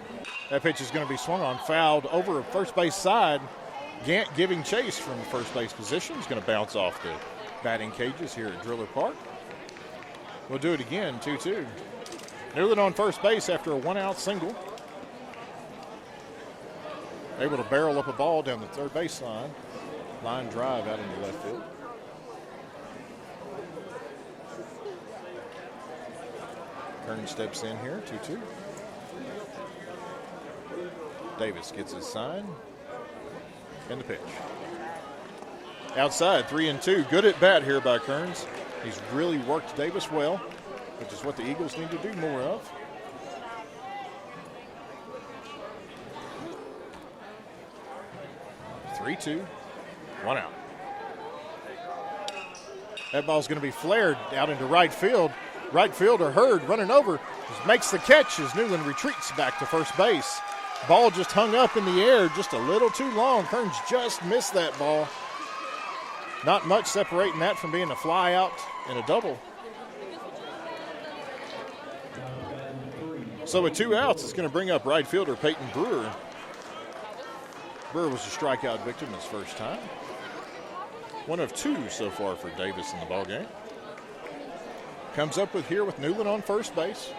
That pitch is going to be swung on, fouled over first base side. Gant giving chase from first base position. Is going to bounce off the batting cages here at Driller Park. We'll do it again, 2-2. Newland on first base after a one-out single. Able to barrel up a ball down the third base line. Line drive out into left field. Kearns steps in here, 2-2. Davis gets his sign. And the pitch. Outside, 3-2. Good at bat here by Kearns. He's really worked Davis well, which is what the Eagles need to do more of. Three-two, one out. That ball's going to be flared out into right field. Right fielder Hurd running over, just makes the catch as Newland retreats back to first base. Ball just hung up in the air just a little too long. Kearns just missed that ball. Not much separating that from being a fly out and a double. So with 2 outs, it's going to bring up right fielder Peyton Brewer. Brewer was a strikeout victim his first time. One of 2 so far for Davis in the ballgame. Comes up with here with Newland on first base.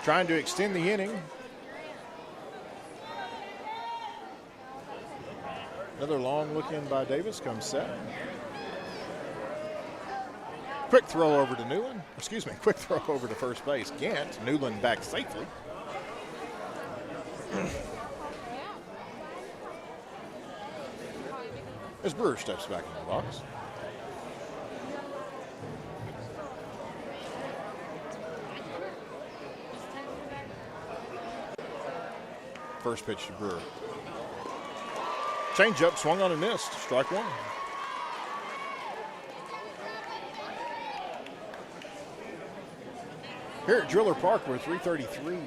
Trying to extend the inning. Another long look in by Davis comes set. Quick throw over to Newland. Excuse me, quick throw over to first base. Gant, Newland back safely. As Brewer steps back in the box. First pitch to Brewer. Change-up swung on and missed. Strike one. Here at Driller Park, we're 333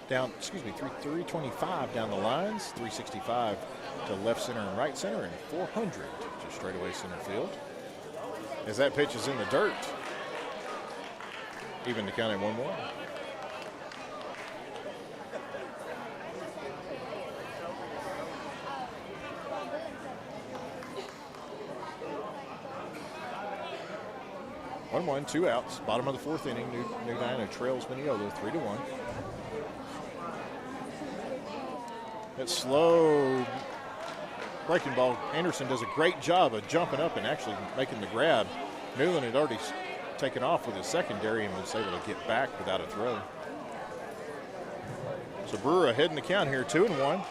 down, 325 down the lines, 365 to left center and right center, and 400 to straightaway center field. As that pitch is in the dirt, even to count at 1-1. One, 2 outs. Bottom of the fourth inning. New Diana trails Mineola 3-1. That slow breaking ball. Anderson does a great job of jumping up and actually making the grab. Newland had already taken off with his secondary and was able to get back without a throw. So Brewer ahead in the count here, 2-1.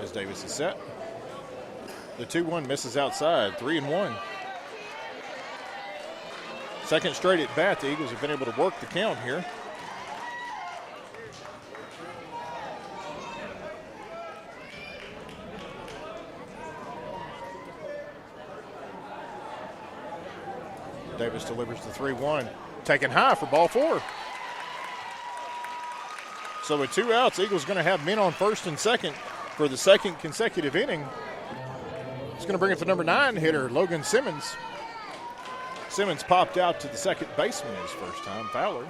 As Davis is set. The 2-1 misses outside, 3-1. Second straight at bat, the Eagles have been able to work the count here. Davis delivers the 3-1. Taken high for ball 4. So with 2 outs, Eagles going to have men on first and second for the second consecutive inning. It's going to bring up the number 9 hitter, Logan Simmons. Simmons popped out to the second baseman his first time, Fowler.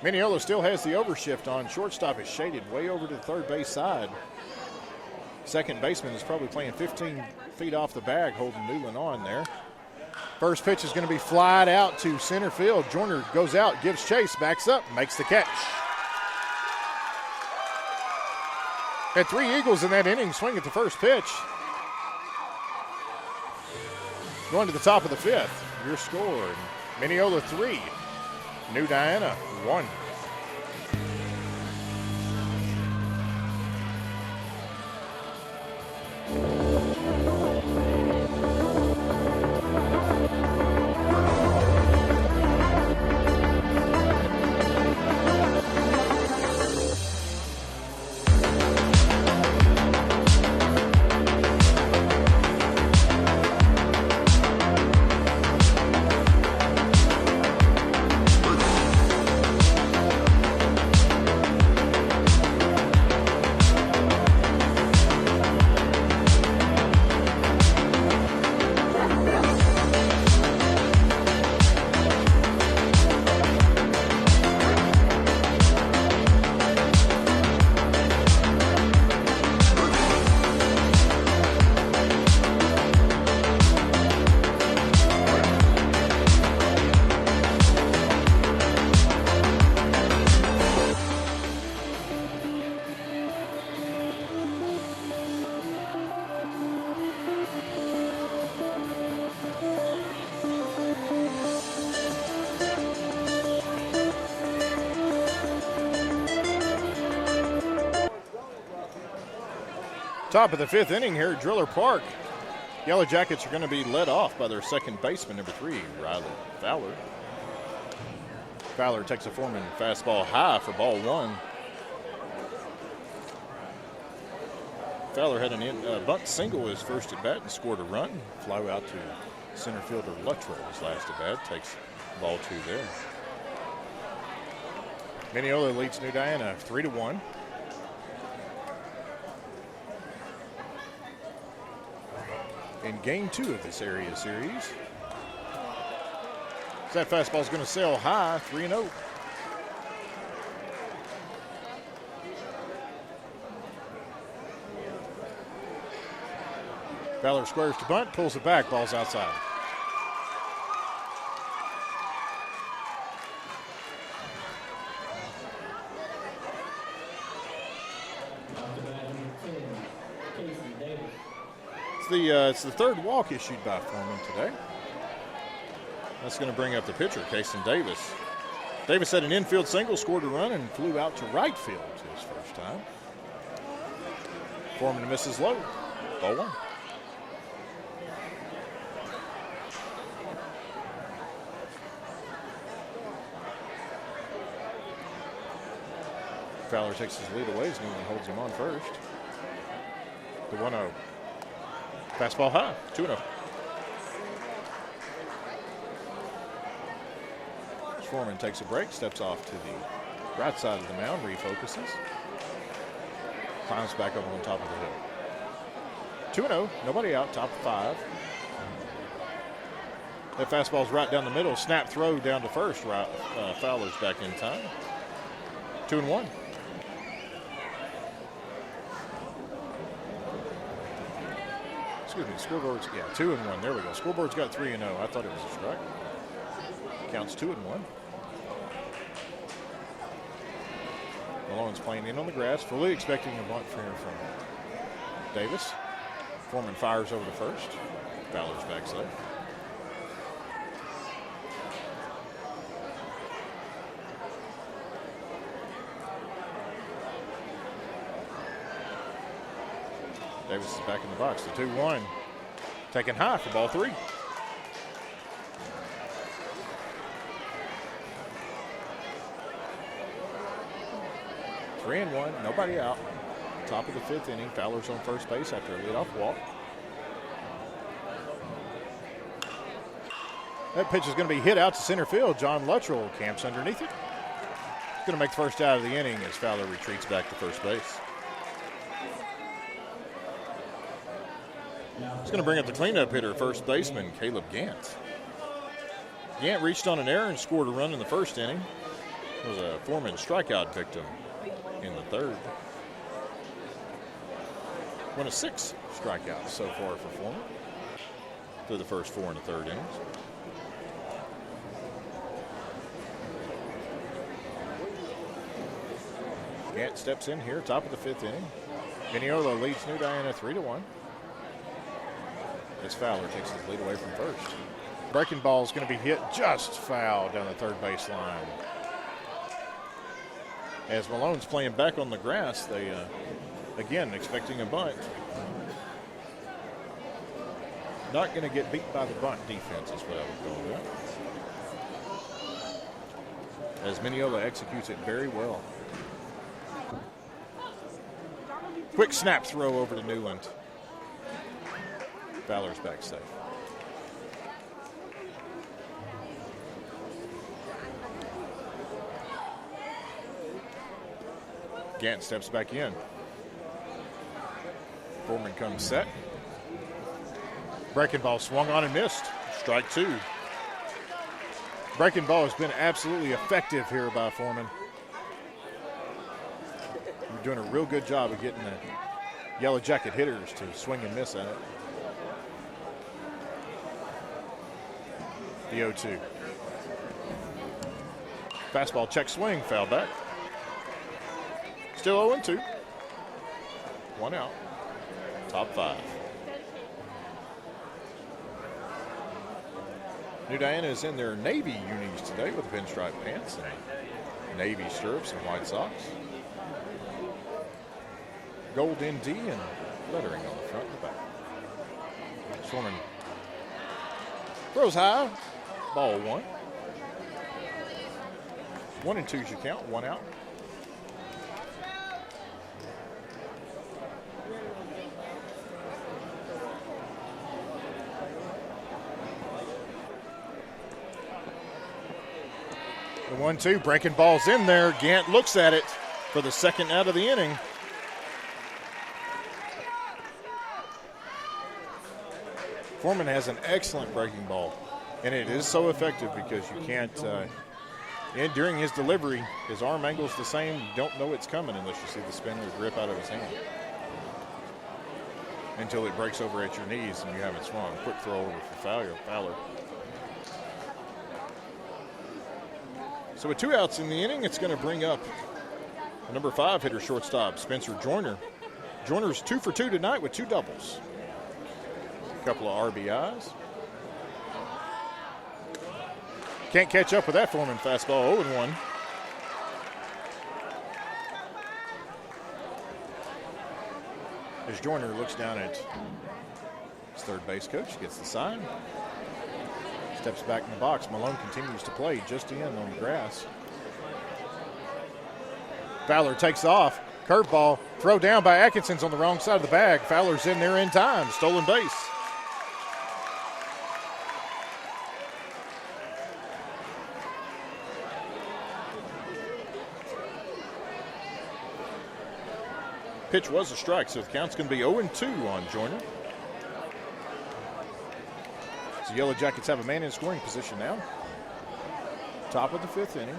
Mineola still has the overshift on. Shortstop is shaded way over to the third base side. Second baseman is probably playing 15 feet off the bag, holding Newland on there. First pitch is going to be flied out to center field. Joyner goes out, gives chase, backs up, makes the catch. Had 3 Eagles in that inning swing at the first pitch. Going to the top of the 5th. Your score, Mineola 3, New Diana 1. Top of the 5th inning here at Driller Park. Yellow Jackets are going to be led off by their second baseman, number 3, Riley Fowler. Fowler takes a Foreman fastball high for ball 1. Fowler had a bunt single his first at bat and scored a run. Fly out to center fielder Luttrell his last at bat. Takes ball 2 there. Mineola leads New Diana 3-1. In game 2 of this area series. That fastball is going to sail high, 3-0. Fowler squares to bunt, pulls it back, ball's outside. It's the third walk issued by Foreman today. That's going to bring up the pitcher, Kason Davis. Davis had an infield single, scored a run, and flew out to right field his first time. Foreman misses low. Ball 1. Fowler takes his lead away as Newman holds him on first. The 1-0. Fastball high, 2-0. Foreman takes a break, steps off to the right side of the mound, refocuses. Climbs back up on top of the hill. 2-0, nobody out, top of 5. That fastball's right down the middle, snap throw down to first. Right, Fowler's back in time. 2-1. Excuse me, scoreboard's, 2-1. There we go. Scoreboard's got 3-0. I thought it was a strike. Counts 2-1. Malone's playing in on the grass, fully expecting a bunt here from Davis. Foreman fires over to first. Fowler's back safe. Davis is back in the box. The 2-1. Taken high for ball 3. Three and 1, nobody out. Top of the 5th inning. Fowler's on first base after a leadoff walk. That pitch is going to be hit out to center field. John Luttrell camps underneath it. He's going to make the first out of the inning as Fowler retreats back to first base. He's going to bring up the cleanup hitter, first baseman Caleb Gant. Gant reached on an error and scored a run in the first inning. It was a Foreman strikeout victim in the third. One of 6 strikeouts so far for Foreman through the first 4 and the third innings. Gant steps in here, top of the 5th inning. Mineola leads New Diana 3-1. As Fowler takes his lead away from first. Breaking ball is going to be hit just foul down the third base line. As Malone's playing back on the grass, they, again, expecting a bunt. Not going to get beat by the bunt defense is what I would call that. As Mineola executes it very well. Quick snap throw over to Newland. Fowler's back safe. Gant steps back in. Foreman comes set. Breaking ball swung on and missed. Strike 2. Breaking ball has been absolutely effective here by Foreman. We're doing a real good job of getting the Yellow Jacket hitters to swing and miss at it. The 0-2. Fastball check swing, foul back. Still 0-2. 1 out. Top 5. New Diana is in their Navy unis today with pinstripe pants and Navy stirrups and white socks. Gold ND and lettering on the front and the back. Foreman throws high. Ball 1. 1 and 2's your count. 1 out. The 1-2, breaking balls in there. Gant looks at it for the second out of the inning. Foreman has an excellent breaking ball, and it is so effective because you can't, and during his delivery, his arm angle's the same. You don't know it's coming unless you see the spin or grip out of his hand until it breaks over at your knees and you haven't swung. Quick throw over for Fowler. So with 2 outs in the inning, it's going to bring up the number 5 hitter, shortstop, Spencer Joyner. Joyner's 2 for 2 tonight with 2 doubles. A couple of RBIs. Can't catch up with that Foreman fastball, 0-1. As Joyner looks down at his third base coach, gets the sign. Steps back in the box. Malone continues to play just in on the grass. Fowler takes off. Curveball. Throw down by Atkinson's on the wrong side of the bag. Fowler's in there in time. Stolen base. Pitch was a strike, so the count's going to be 0-2 on Joyner. So Yellow Jackets have a man in scoring position now. Top of the 5th inning.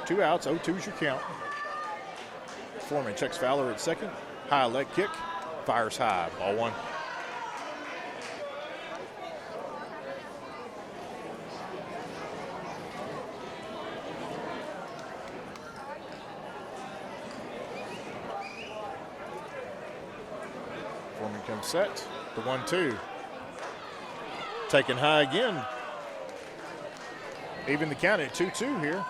2 outs, 0-2's your count. Foreman checks Fowler at second. High leg kick. Fires high. Ball 1. Foreman comes set. The 1-2. Taken high again. Even the count at 2-2 here.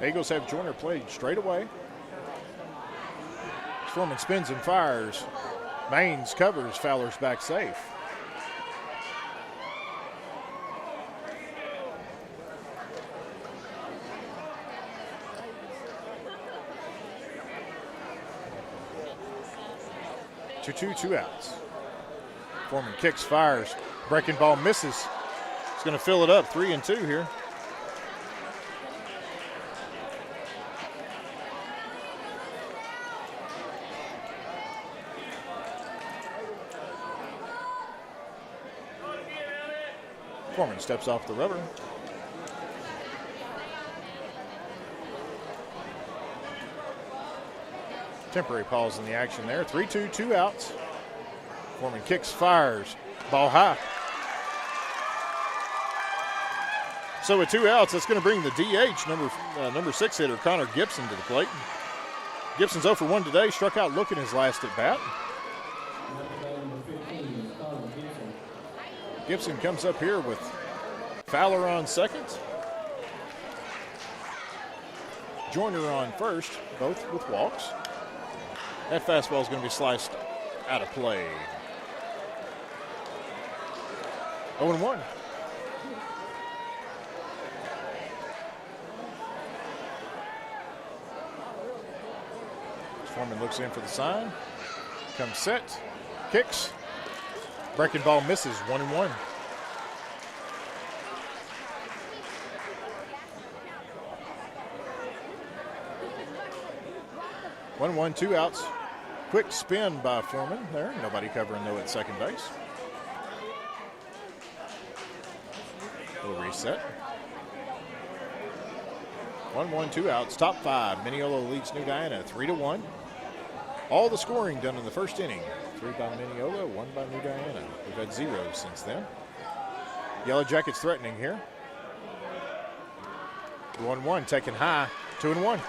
Eagles have Joyner played straight away. Foreman spins and fires. Baines covers. Fowler's back safe. Two outs. Foreman kicks, fires. Breaking ball misses. He's going to fill it up. 3-2 here. Foreman steps off the rubber. Temporary pause in the action there. 3-2, 2 outs. Foreman kicks, fires. Ball high. So with 2 outs, that's going to bring the DH, number 6 hitter, Connor Gibson, to the plate. Gibson's 0 for 1 today. Struck out looking his last at bat. Gibson comes up here with Fowler on second. Joyner on first, both with walks. That fastball is going to be sliced out of play. 0-1. Foreman looks in for the sign. Comes set. Kicks. Breaking ball misses. 1-1. One, 2 outs. Quick spin by Foreman there. Nobody covering though at second base. We'll reset. 1, 2 outs. Top 5. Mineola leads New Guyana 3-1. All the scoring done in the first inning. 3 by Mineola, 1 by New Guyana. We've had 0 since then. Yellow Jackets threatening here. 1-1 taken high. 2-1.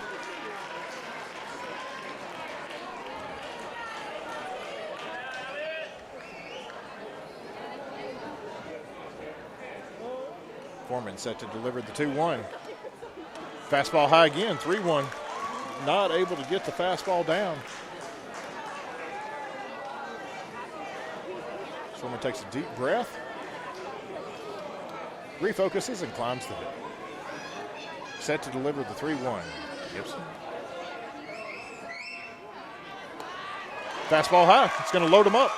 Foreman set to deliver the 2-1. Fastball high again, 3-1. Not able to get the fastball down. Foreman takes a deep breath, refocuses, and climbs the hill. Set to deliver the 3-1. Gibson. Fastball high. It's going to load him up.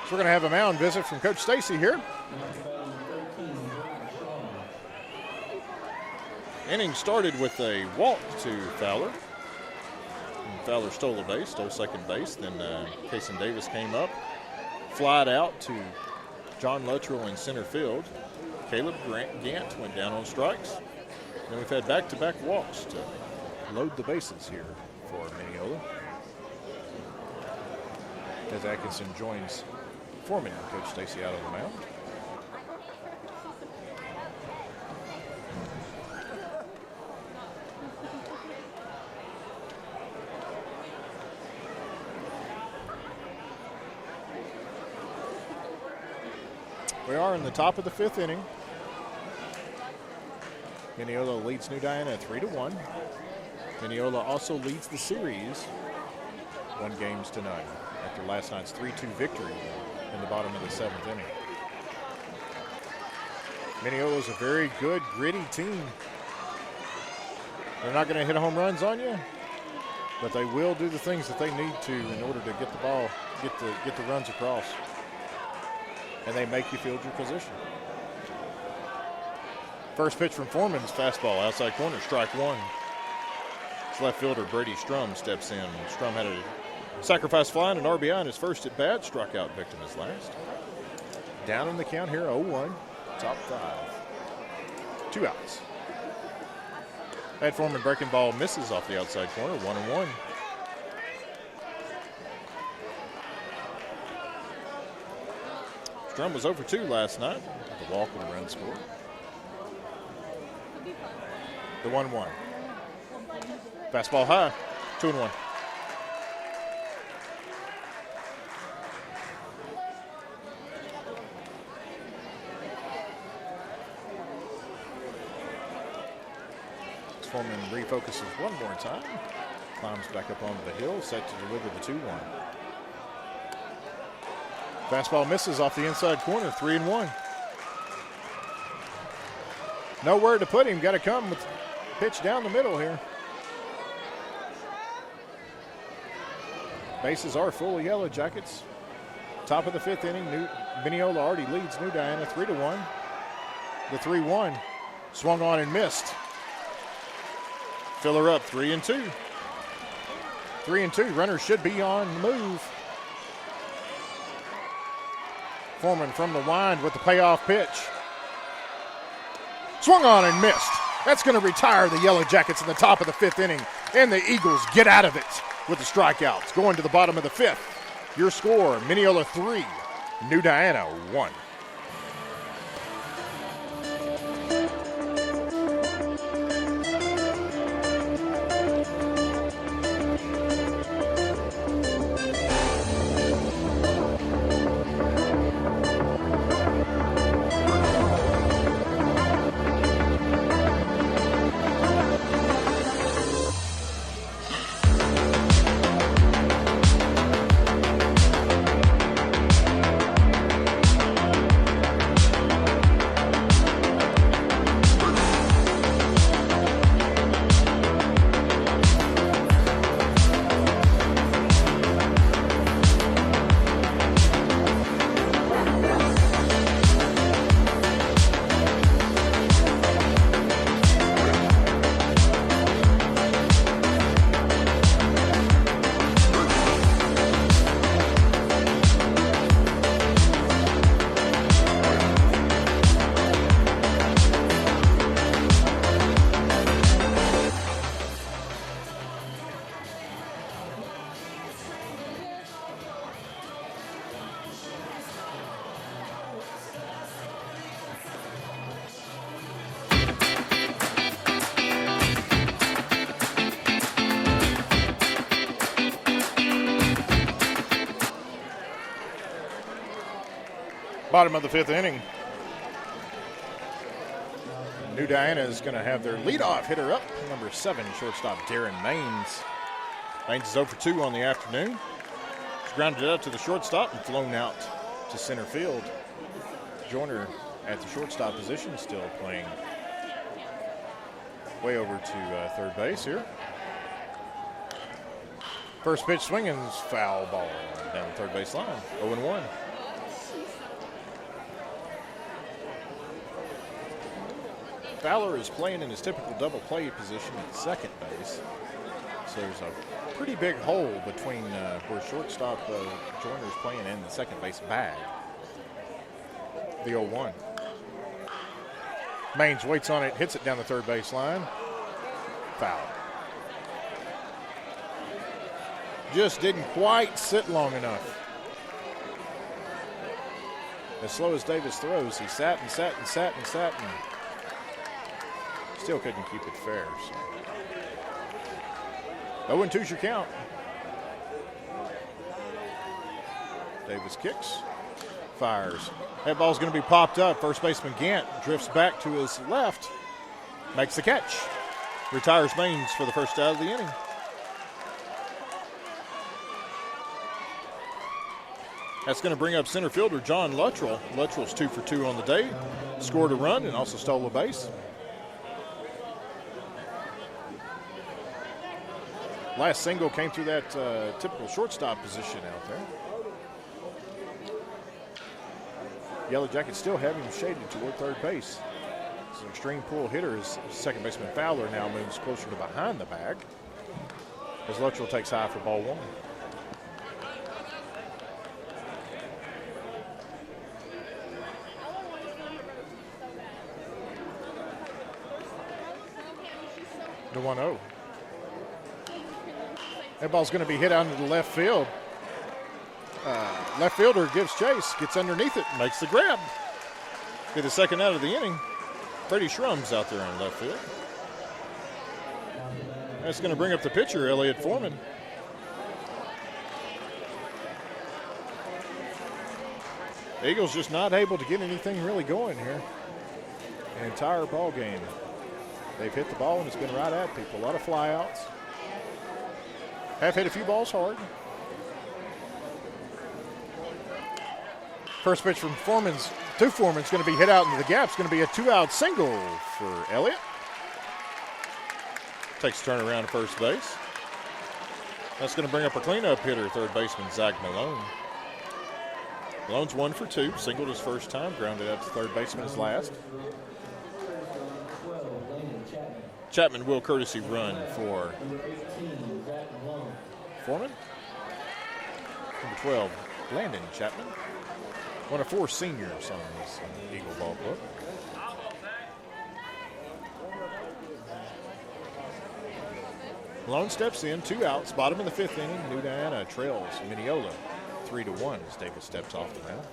So we're going to have a mound visit from Coach Stacy here. Inning started with a walk to Fowler. And Fowler stole a base, stole second base. Then Kason Davis came up, flied out to John Luttrell in center field. Caleb Gant went down on strikes. Then we've had back-to-back walks to load the bases here for Mineola. As Atkinson joins Foreman and Coach Stacy out on the mound. We are in the top of the 5th inning. Mineola leads New Diana 3-1. Mineola also leads the series 1-0 after last night's 3-2 victory in the bottom of the 7th inning. Mineola is a very good, gritty team. They're not going to hit home runs on you, but they will do the things that they need to in order to get the ball, get the runs across. And they make you field your position. First pitch from Foreman's fastball, outside corner, strike 1. His left fielder, Brady Strum, steps in. Strum had a sacrifice fly and an RBI in his first at bat, struck out victim his last. Down in the count here, 0-1, top 5. 2 outs. That Foreman breaking ball misses off the outside corner, 1-1. Strum was 0 for 2 last night with a walk and a run scored. The 1-1. Fastball high, 2-1. Foreman refocuses one more time, climbs back up onto the hill, set to deliver the 2-1. Fastball misses off the inside corner, 3-1. Nowhere to put him, got to come with pitch down the middle here. Bases are full of Yellow Jackets. Top of the 5th inning, Mineola already leads New Diana 3-1. The 3-1 swung on and missed. Filler up, 3-2. 3-2, runners should be on the move. Foreman from the wind with the payoff pitch. Swung on and missed. That's going to retire the Yellow Jackets in the top of the 5th inning, and the Eagles get out of it with the strikeouts. Going to the bottom of the 5th. Your score, Mineola 3, New Diana 1. Bottom of the 5th inning. New Diana is going to have their leadoff hitter up, number 7, shortstop Darren Maines. Maines is 0 for 2 on the afternoon. He's grounded out to the shortstop and flown out to center field. Joyner at the shortstop position, still playing way over to third base here. First pitch swinging is foul ball down the third base line, 0-1. Fowler is playing in his typical double play position at second base. So there's a pretty big hole between where shortstop Joyner is playing and the second base bag. The 0-1. Maines waits on it, hits it down the third base line. Foul. Just didn't quite sit long enough. As slow as Davis throws, he sat and sat and sat and sat and still couldn't keep it fair. So 0-2's your count. Davis kicks, fires. That ball's going to be popped up. First baseman Gant drifts back to his left, makes the catch. Retires Maines for the first out of the inning. That's going to bring up center fielder John Luttrell. Luttrell's 2 for 2 on the day. Scored a run and also stole a base. Last single came through that typical shortstop position out there. Yellow Jackets still have him shaded toward third base. It's an extreme pull hitter as second baseman Fowler now moves closer to behind the bag as Luttrell takes high for ball 1. The 1-0. That ball's going to be hit out into the left field. Left fielder gives chase, gets underneath it, makes the grab. Get the second out of the inning. Freddie Shrum's out there in left field. That's going to bring up the pitcher, Elliott Foreman. The Eagles just not able to get anything really going here. The entire ball game. They've hit the ball and it's been right at people. A lot of flyouts. Have hit a few balls hard. First pitch from Foreman's going to be hit out into the gap. It's going to be a 2-out single for Elliott. Takes a turn around to first base. That's going to bring up a cleanup hitter, third baseman Zach Malone. Malone's 1 for 2, singled his first time, grounded out to third baseman his last. Chapman will courtesy run for Foreman. Number 12, Landon Chapman. One of 4 seniors on this Eagle ball club. Malone steps in, 2 outs, bottom of the 5th inning. New Diana trails Mineola 3-1 as Davis steps off the mound.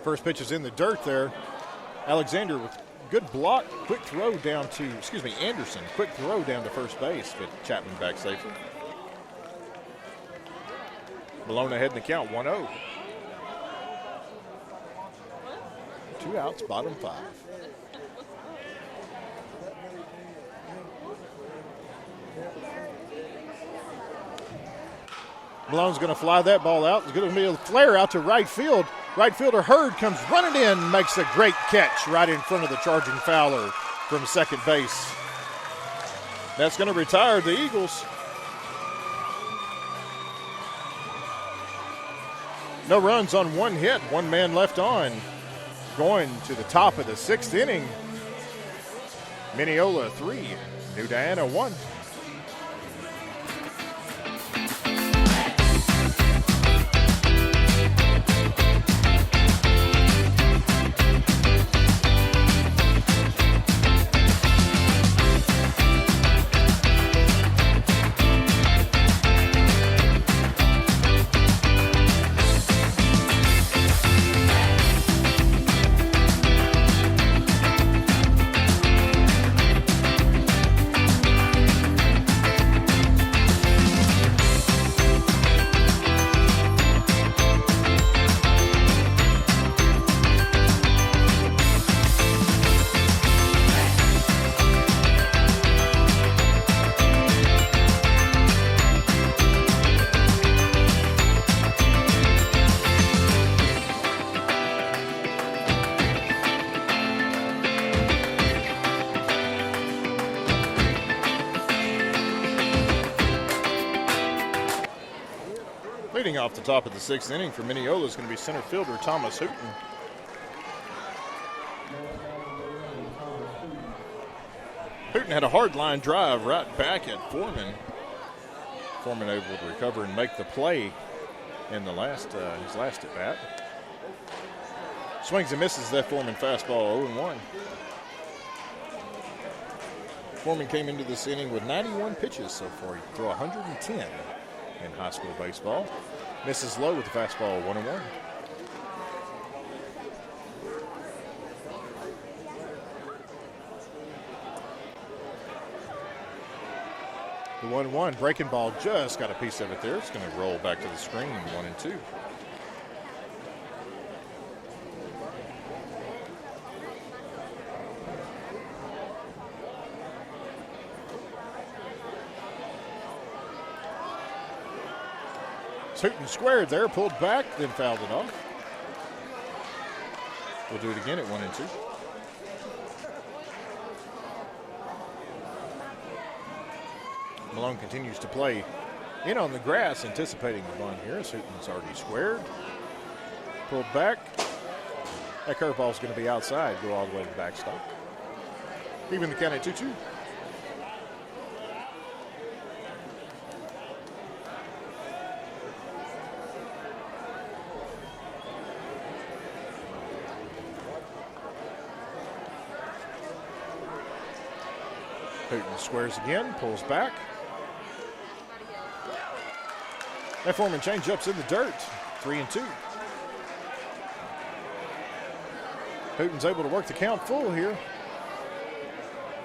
First pitch is in the dirt there. Alexander with good block, quick throw down to, Anderson, quick throw down to first base, but Chapman back safely. Malone ahead in the count, 1-0. 2 outs, bottom 5. Malone's going to fly that ball out. It's going to be a flare out to right field. Right fielder Hurd comes running in, makes a great catch right in front of the charging Fowler from second base. That's going to retire the Eagles. No runs on 1 hit, 1 man left on. Going to the top of the 6th inning. Mineola 3, New Diana 1. Leading off the top of the 6th inning for Mineola is going to be center fielder Thomas Hooten. Hooten had a hard line drive right back at Foreman. Foreman able to recover and make the play in the his last at bat. Swings and misses that Foreman fastball 0-1. Foreman came into this inning with 91 pitches so far. He threw 110 in high school baseball. Misses low with the fastball 1-1. The 1-1 breaking ball just got a piece of it there. It's going to roll back to the screen, 1-2. Hooten squared there, pulled back, then fouled it off. We'll do it again at 1-2. Malone continues to play in on the grass, anticipating the bunt here. Hooten's already squared. Pulled back. That curveball's going to be outside, go all the way to the backstop. Even the count at 2-2. Hooten squares again, pulls back. That Foreman changeup's in the dirt, 3-2. Hooten's able to work the count full here.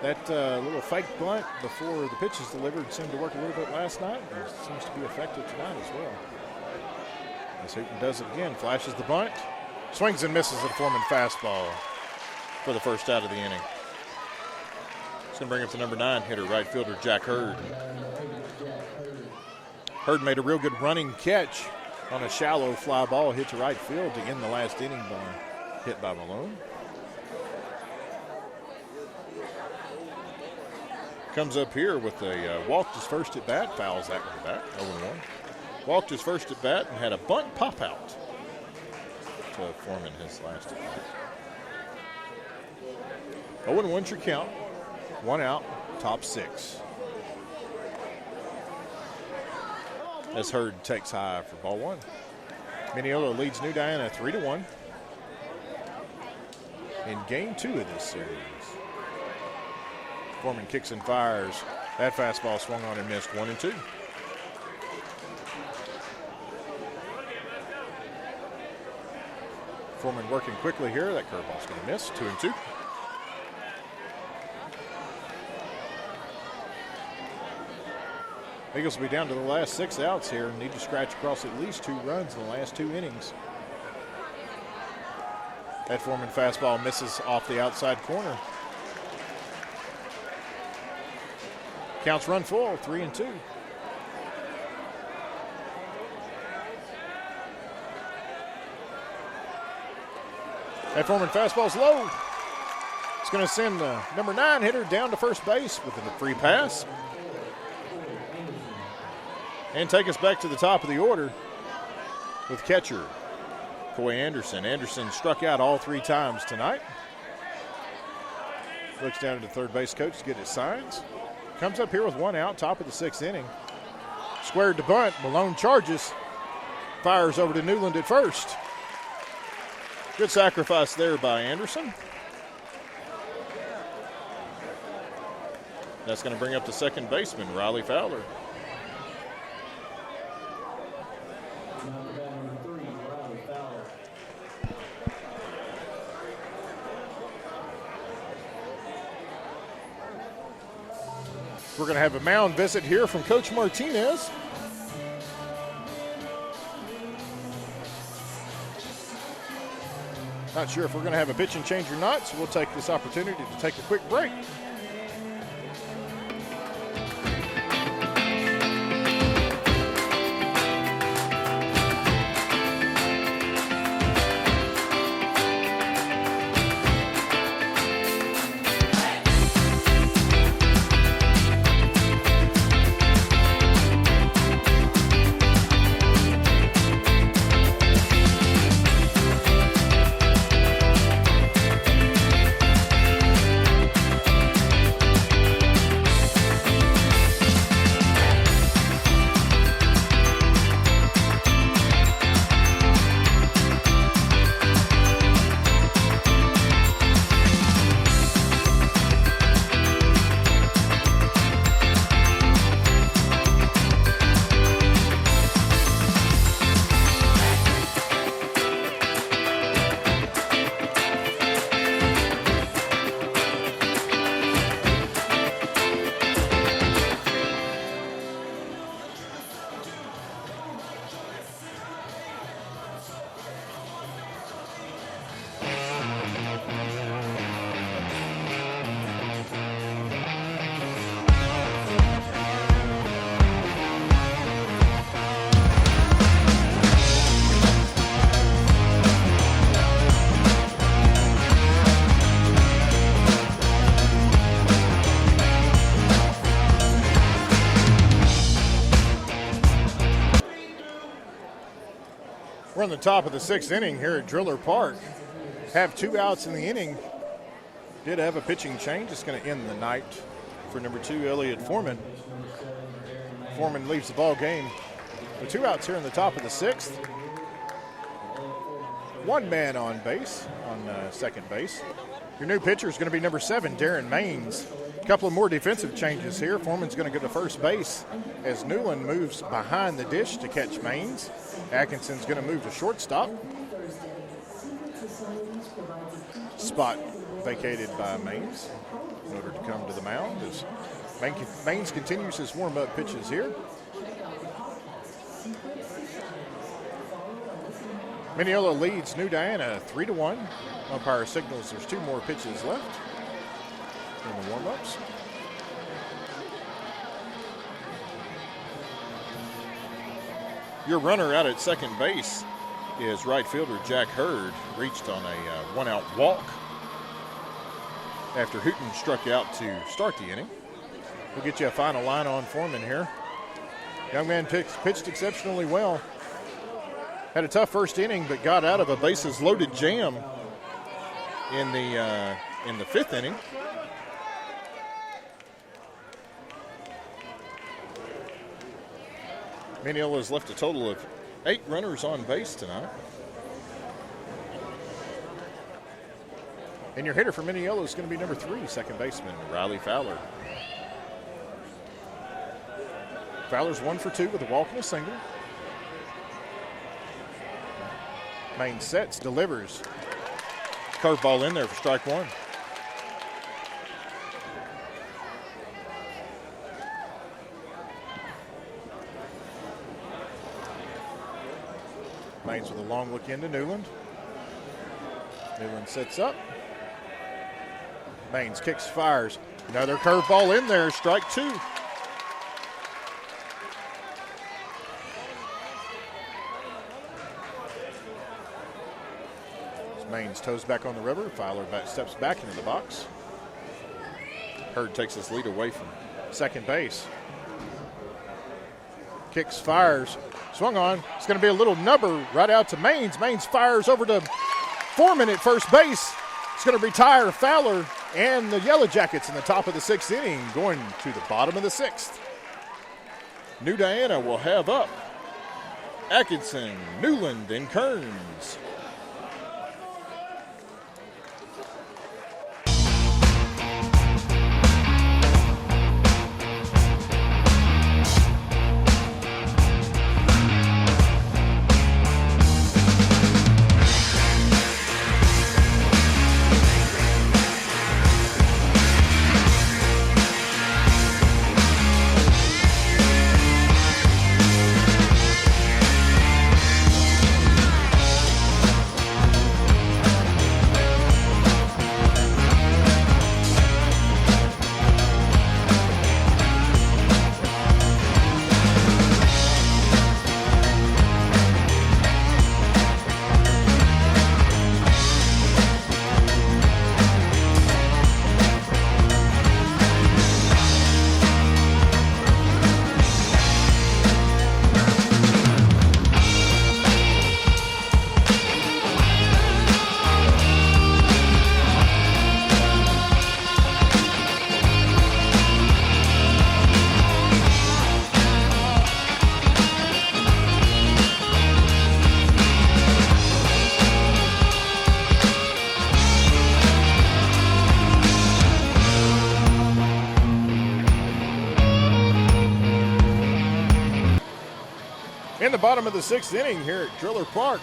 That little fake bunt before the pitch is delivered seemed to work a little bit last night, and seems to be effective tonight as well. As Hooten does it again, flashes the bunt, swings and misses at Foreman fastball for the first out of the inning. It's going to bring up the number 9 hitter, right fielder Jack Hurd. Hurd made a real good running catch on a shallow fly ball hit to right field to end the last inning hit by Malone. Comes up here with a walked his first at bat, fouls that one back, 0-1. Walked his first at bat and had a bunt pop out to Foreman his last at bat. 0-1's your count. 1 out, top 6. As Hurd takes high for ball 1. Mineola leads New Diana 3-1 in game 2 of this series. Foreman kicks and fires. That fastball swung on and missed, 1-2. Foreman working quickly here. That curveball's going to miss, 2-2. Eagles will be down to the last 6 outs here and need to scratch across at least 2 runs in the last 2 innings. That Foreman fastball misses off the outside corner. Counts run full, 3-2. That Foreman fastball's low. It's going to send the number 9 hitter down to first base with a free pass. And take us back to the top of the order with catcher Coy Anderson. Anderson struck out all 3 times tonight. Looks down at the third base coach to get his signs. Comes up here with 1 out, top of the 6th inning. Squared to bunt. Malone charges. Fires over to Newland at first. Good sacrifice there by Anderson. That's going to bring up the second baseman, Riley Fowler. We're going to have a mound visit here from Coach Martinez. Not sure if we're going to have a pitching change or not, so we'll take this opportunity to take a quick break. We're on the top of the 6th inning here at Driller Park. Have 2 outs in the inning. Did have a pitching change. It's going to end the night for number 2, Elliott Foreman. Foreman leaves the ball game with 2 outs here in the top of the 6th. 1 man on base, on second base. Your new pitcher is going to be number 7, Darren Maines. A couple of more defensive changes here. Foreman's going to go to first base as Newland moves behind the dish to catch Maines. Atkinson's going to move to shortstop. Spot vacated by Maines in order to come to the mound as Maines continues his warm-up pitches here. Mineola leads New Diana 3-1. Umpire signals there's 2 more pitches left in the warm-ups. Your runner out at second base is right fielder Jack Hurd, reached on a 1-out walk after Hooten struck out to start the inning. We'll get you a final line on Foreman here. Young man pitched exceptionally well. Had a tough first inning, but got out of a bases-loaded jam in the 5th inning. Mineola has left a total of 8 runners on base tonight. And your hitter for Mineola is going to be number 3, second baseman Riley Fowler. Fowler's 1 for 2 with a walk and a single. Maines sets, delivers. Curveball in there for strike 1. Maines with a long look into Newland. Newland sets up. Maines kicks, fires. Another curveball in there, strike 2. Maines toes back on the rubber. Fowler steps back into the box. Hurd takes his lead away from second base. Kicks, fires, swung on. It's going to be a little nubber right out to Maines. Maines fires over to Foreman at first base. It's going to retire Fowler and the Yellow Jackets in the top of the 6th inning, going to the bottom of the 6th. New Diana will have up Atkinson, Newland, and Kearns. In the bottom of the 6th inning here at Driller Park,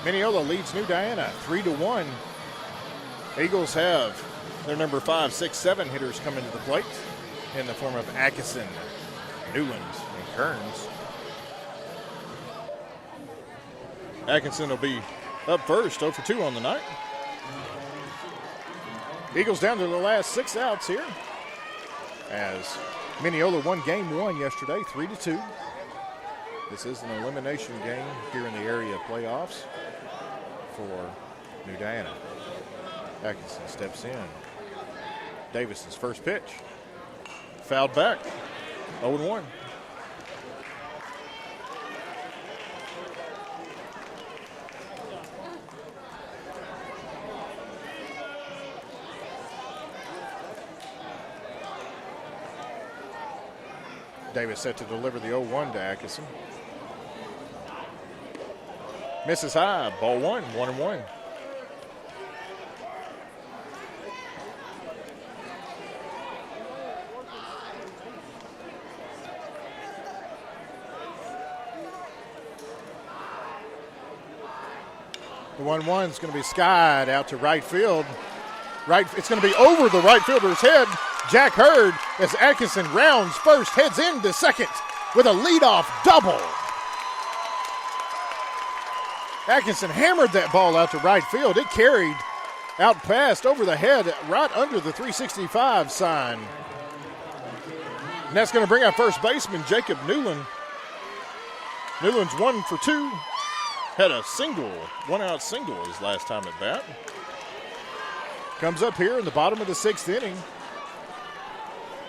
Mineola leads New Diana 3-1. Eagles have their number 5, 6, 7 hitters coming to the plate in the form of Atkinson, Newland, and Kearns. Atkinson will be up first, 0 for 2 on the night. Eagles down to the last 6 outs here as Mineola won game 1 yesterday, 3-2. This is an elimination game here in the area playoffs for New Diana. Atkinson steps in. Davis's first pitch. Fouled back. 0-1. Davis set to deliver the 0-1 to Atkinson. Misses high, ball 1-1. The 1-1 is going to be skied out to right field. It's going to be over the right fielder's head. Jack Hurd, as Atkinson rounds first, heads into second with a leadoff double. Atkinson hammered that ball out to right field. It carried out past over the head, right under the 365 sign. And that's going to bring up first baseman Jacob Newland. Newland's 1 for 2. Had a single, 1-out single his last time at bat. Comes up here in the bottom of the 6th inning.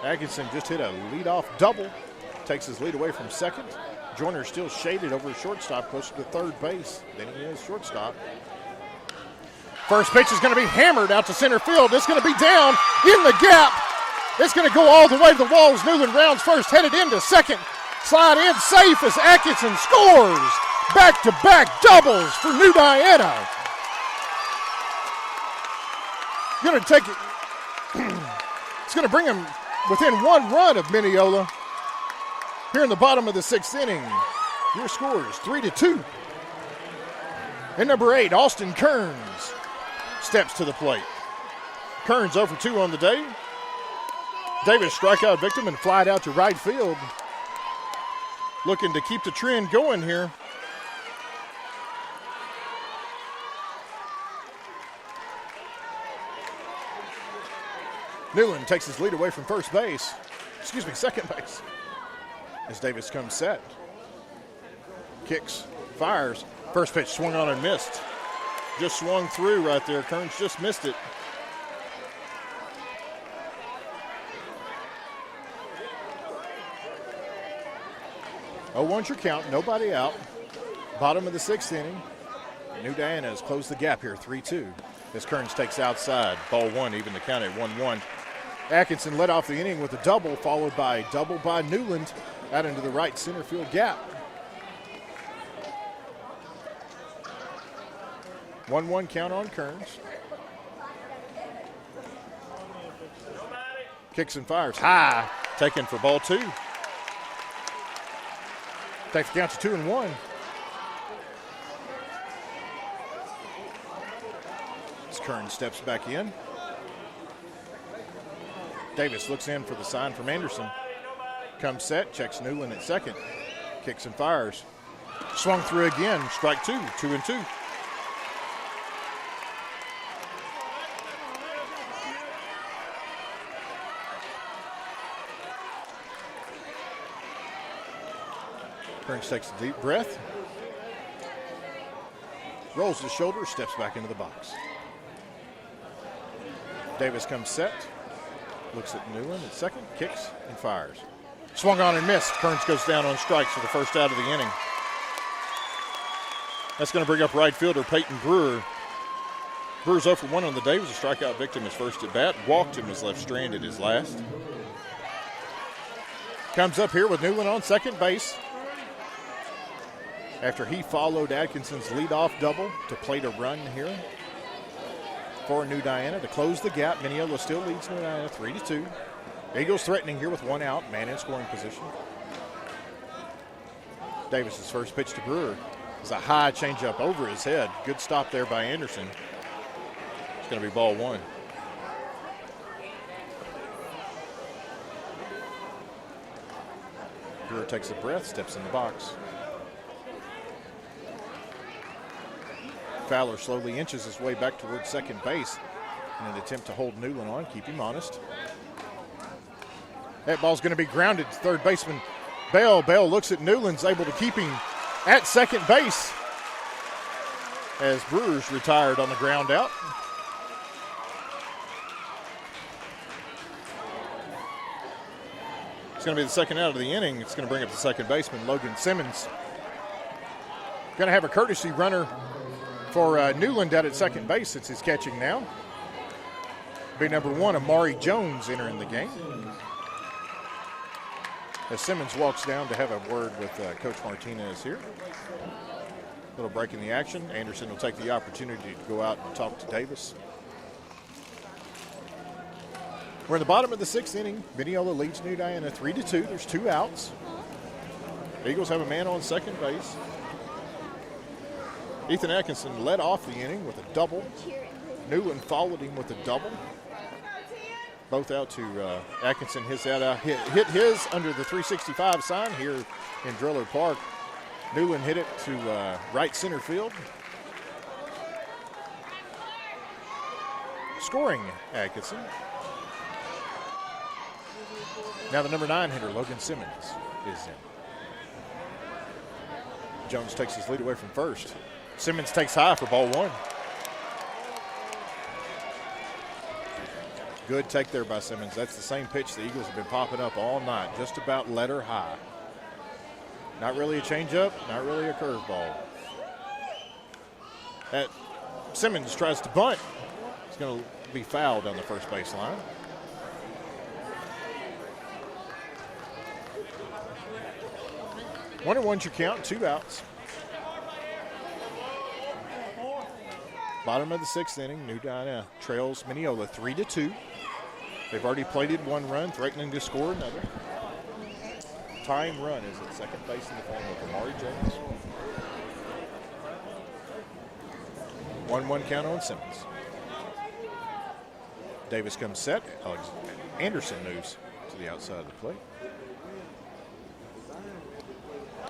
Atkinson just hit a leadoff double. Takes his lead away from second. Joyner still shaded over shortstop, closer to third base than he is shortstop. First pitch is going to be hammered out to center field. It's going to be down in the gap. It's going to go all the way to the walls. Newland rounds first, headed into second. Slide in safe as Atkinson scores. Back-to-back doubles for New Diana. Going to take it. It's going to bring him within 1 run of Mineola. Here in the bottom of the 6th inning, your score is 3-2. And number 8, Austin Kearns steps to the plate. Kearns 0 for 2 on the day. Davis strikeout victim and flied out to right field. Looking to keep the trend going here. Newland takes his lead away from second base. As Davis comes set. Kicks, fires. First pitch swung on and missed. Just swung through right there. Kearns just missed it. Oh, 1's your count, nobody out. Bottom of the 6th inning. New Diana has closed the gap here, 3-2. As Kearns takes outside, ball 1, even the count at 1-1. Atkinson led off the inning with a double, followed by a double by Newland out into the right center field gap. 1-1 count on Kearns. Kicks and fires high, taken for ball 2. Takes the count to 2-1. As Kearns steps back in. Davis looks in for the sign from Anderson. Comes set, checks Newland at second. Kicks and fires. Swung through again, strike 2, 2-2. Kearns takes a deep breath. Rolls his shoulder, steps back into the box. Davis comes set. Looks at Newland at second, kicks and fires. Swung on and missed. Kearns goes down on strikes for the first out of the inning. That's going to bring up right fielder Peyton Brewer. Brewer's 0 for 1 on the day. Was a strikeout victim his first at bat. Walked him, was left stranded his last. Comes up here with Newland on second base. After he followed Atkinson's leadoff double to plate a run here for New Diana to close the gap. Mineola still leads New Diana 3-2. Eagles threatening here with 1 out, man in scoring position. Davis's first pitch to Brewer is a high changeup over his head. Good stop there by Anderson. It's going to be ball 1. Brewer takes a breath, steps in the box. Fowler slowly inches his way back towards second base in an attempt to hold Newland on, keep him honest. That ball's going to be grounded to third baseman Bell. Bell looks at Newland's able to keep him at second base as Brewer's retired on the ground out. It's going to be the second out of the inning. It's going to bring up the second baseman, Logan Simmons. Going to have a courtesy runner for Newland out at second base. It's his catching now. Be number 1, Amari Jones entering the game. As Simmons walks down to have a word with Coach Martinez here. Little break in the action. Anderson will take the opportunity to go out and talk to Davis. We're in the bottom of the 6th inning. Mineola leads New Diana 3-2. There's 2 outs. Eagles have a man on second base. Ethan Atkinson led off the inning with a double. Newland followed him with a double. Both out to Atkinson. Hit his under the 365 sign here in Driller Park. Newland hit it to right center field. Scoring Atkinson. Now the number 9 hitter, Logan Simmons, is in. Jones takes his lead away from first. Simmons takes high for ball 1. Good take there by Simmons. That's the same pitch the Eagles have been popping up all night. Just about letter high. Not really a changeup, not really a curveball. Simmons tries to bunt. He's going to be fouled on the first base line. One and one's your count, 2 outs. Bottom of the 6th inning, New Diana trails Mineola 3-2. They've already plated 1 run, threatening to score another. Tying run is at second base in the form of Amari Jones. 1-1 count on Simmons. Davis comes set. Anderson moves to the outside of the plate.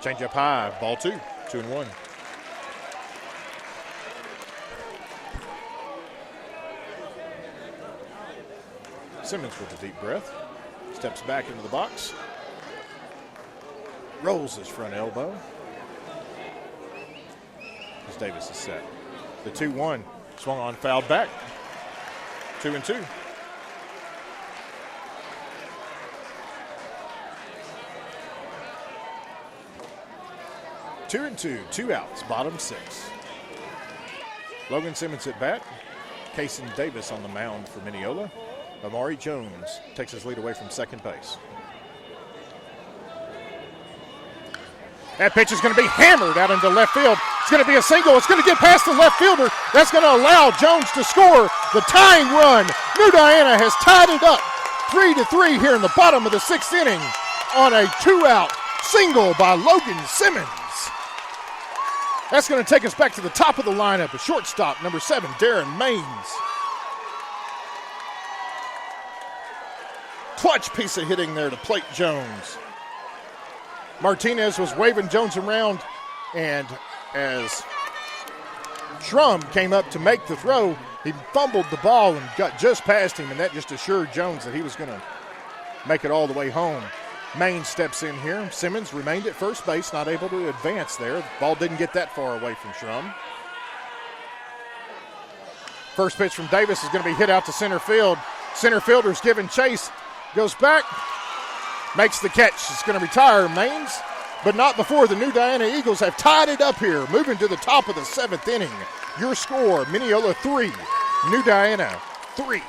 Change up high, ball 2, 2-1. Simmons with a deep breath, steps back into the box, rolls his front elbow as Davis is set. The 2-1 swung on, fouled back. 2-2. Two and two, 2 outs, bottom 6. Logan Simmons at bat. Kason Davis on the mound for Mineola. Amari Jones takes his lead away from second base. That pitch is going to be hammered out into left field. It's going to be a single. It's going to get past the left fielder. That's going to allow Jones to score the tying run. New Diana has tied it up 3-3 here in the bottom of the 6th inning on a 2-out single by Logan Simmons. That's going to take us back to the top of the lineup. A shortstop, number 7, Darren Maines. Clutch piece of hitting there to plate Jones. Martinez was waving Jones around, and as Schrum came up to make the throw, he fumbled the ball and got just past him, and that just assured Jones that he was going to make it all the way home. Maine steps in here. Simmons remained at first base, not able to advance there. The ball didn't get that far away from Schrum. First pitch from Davis is going to be hit out to center field. Center fielder's giving chase. Goes back, makes the catch. It's going to retire Maines, but not before the New Diana Eagles have tied it up here, moving to the top of the 7th inning. Your score, Mineola 3, New Diana 3.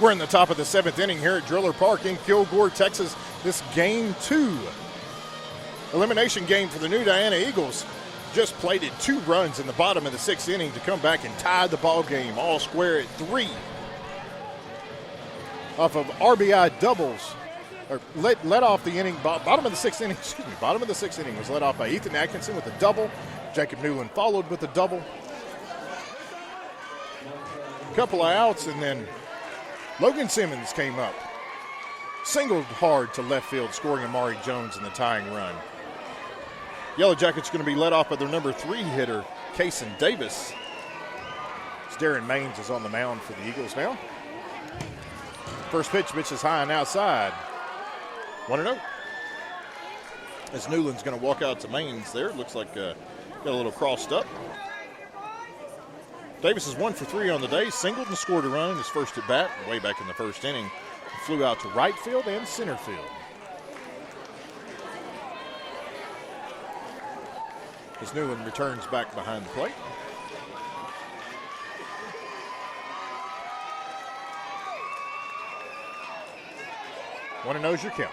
We're in the top of the 7th inning here at Driller Park in Kilgore, Texas. This game 2 elimination game for the New Diana Eagles. Just plated 2 runs in the bottom of the 6th inning to come back and tie the ball game all square at 3. off of RBI doubles, or led off the inning, bottom of the sixth inning, bottom of the sixth inning was led off by Ethan Atkinson with a double. Jacob Newland followed with a double. Couple of outs, and then Logan Simmons came up. Singled hard to left field, scoring Amari Jones in the tying run. Yellow Jackets going to be led off by their number 3 hitter, Kason Davis. As Darren Maines is on the mound for the Eagles now. First pitch is high and outside. 1-0. As Newland's going to walk out to Maines there. It looks like got a little crossed up. Davis is 1 for 3 on the day, singled and scored a run in his first at bat, way back in the first inning. Flew out to right field and center field. As Newland returns back behind the plate. One and knows your count.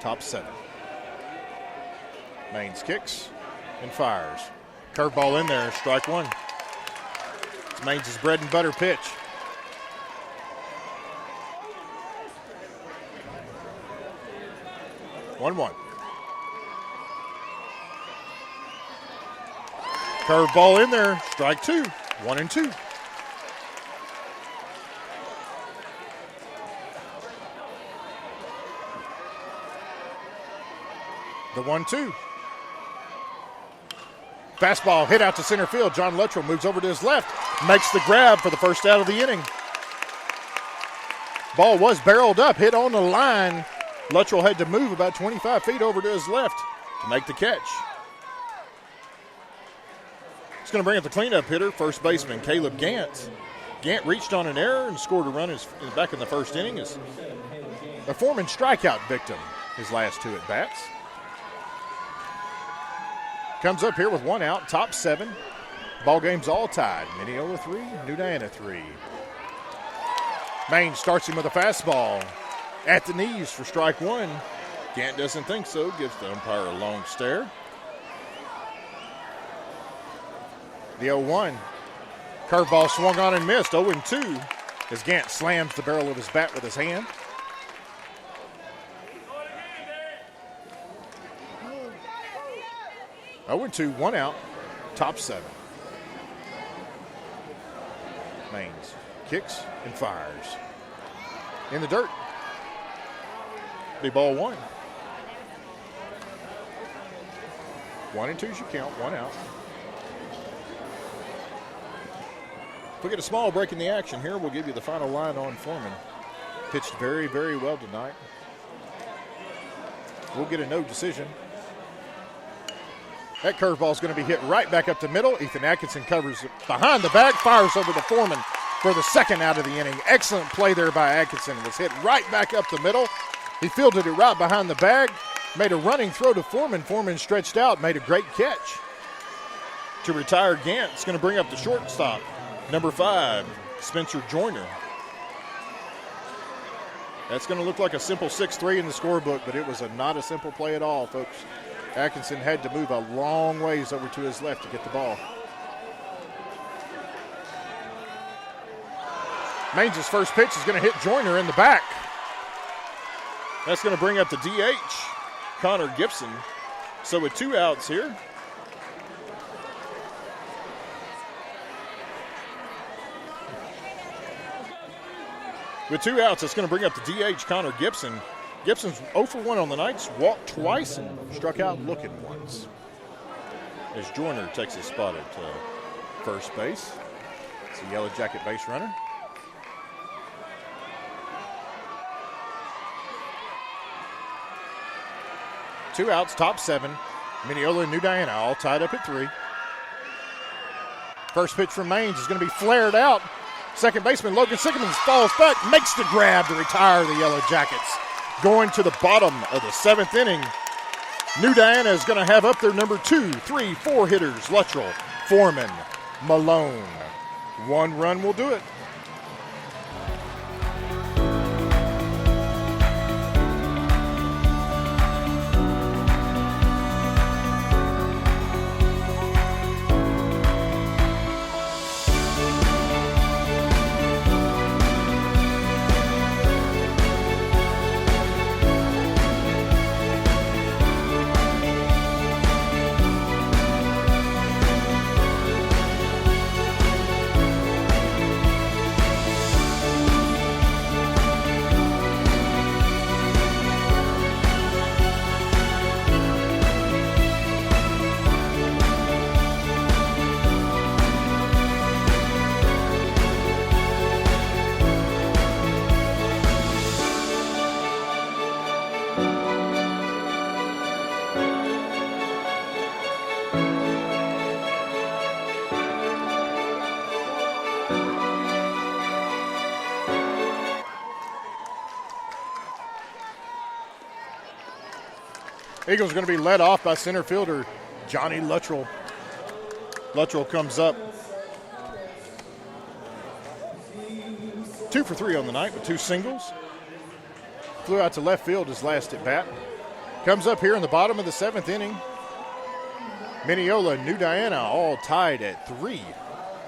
Top 7. Maines kicks and fires. Curveball in there, strike 1. It's Maines' bread and butter pitch. One. Curveball in there, strike 2. 1-2. The 1-2. Fastball hit out to center field. John Luttrell moves over to his left, makes the grab for the first out of the inning. Ball was barreled up, hit on the line. Luttrell had to move about 25 feet over to his left to make the catch. It's going to bring up the cleanup hitter, first baseman Caleb Gant. Gant reached on an error and scored a run back in the first inning as a Foreman strikeout victim his last 2 at bats. Comes up here with 1 out, top 7. Ball game's all tied. Mineola 3, New Diana 3. Maines starts him with a fastball at the knees for strike 1. Gant doesn't think so, gives the umpire a long stare. The 0-1. Curveball swung on and missed, 0-2, as Gant slams the barrel of his bat with his hand. Oh, 2, 1 out, top 7. Maines kicks and fires. In the dirt. Be ball 1. 1-2 is your count, 1 out. If we get a small break in the action here, we'll give you the final line on Foreman. Pitched very, very well tonight. We'll get a no decision. That curveball is going to be hit right back up the middle. Ethan Atkinson covers it behind the bag, fires over the Foreman for the second out of the inning. Excellent play there by Atkinson. It was hit right back up the middle. He fielded it right behind the bag, made a running throw to Foreman. Foreman stretched out, made a great catch to retire Gant. It's going to bring up the shortstop, number 5, Spencer Joyner. That's going to look like a simple 6-3 in the scorebook, but it was not a simple play at all, folks. Atkinson had to move a long ways over to his left to get the ball. Maines' first pitch is going to hit Joyner in the back. That's going to bring up the DH, Connor Gibson. So with 2 outs here, it's going to bring up the DH, Connor Gibson. Gibson's 0 for 1 on the night, walked twice and struck out looking once. As Joyner takes his spot at first base. It's a Yellow Jacket base runner. Two outs, top 7. Mineola and New Diana all tied up at 3. First pitch from Maines is going to be flared out. Second baseman Logan Simmons falls back, makes the grab to retire the Yellow Jackets. Going to the bottom of the 7th inning, New Diana is going to have up their number 2, 3, 4 hitters, Luttrell, Foreman, Malone. 1 run will do it. Eagles are going to be led off by center fielder Johnny Luttrell. Luttrell comes up 2 for 3 on the night with 2 singles. Flew out to left field his last at bat. Comes up here in the bottom of the 7th inning. Mineola and New Diana all tied at 3.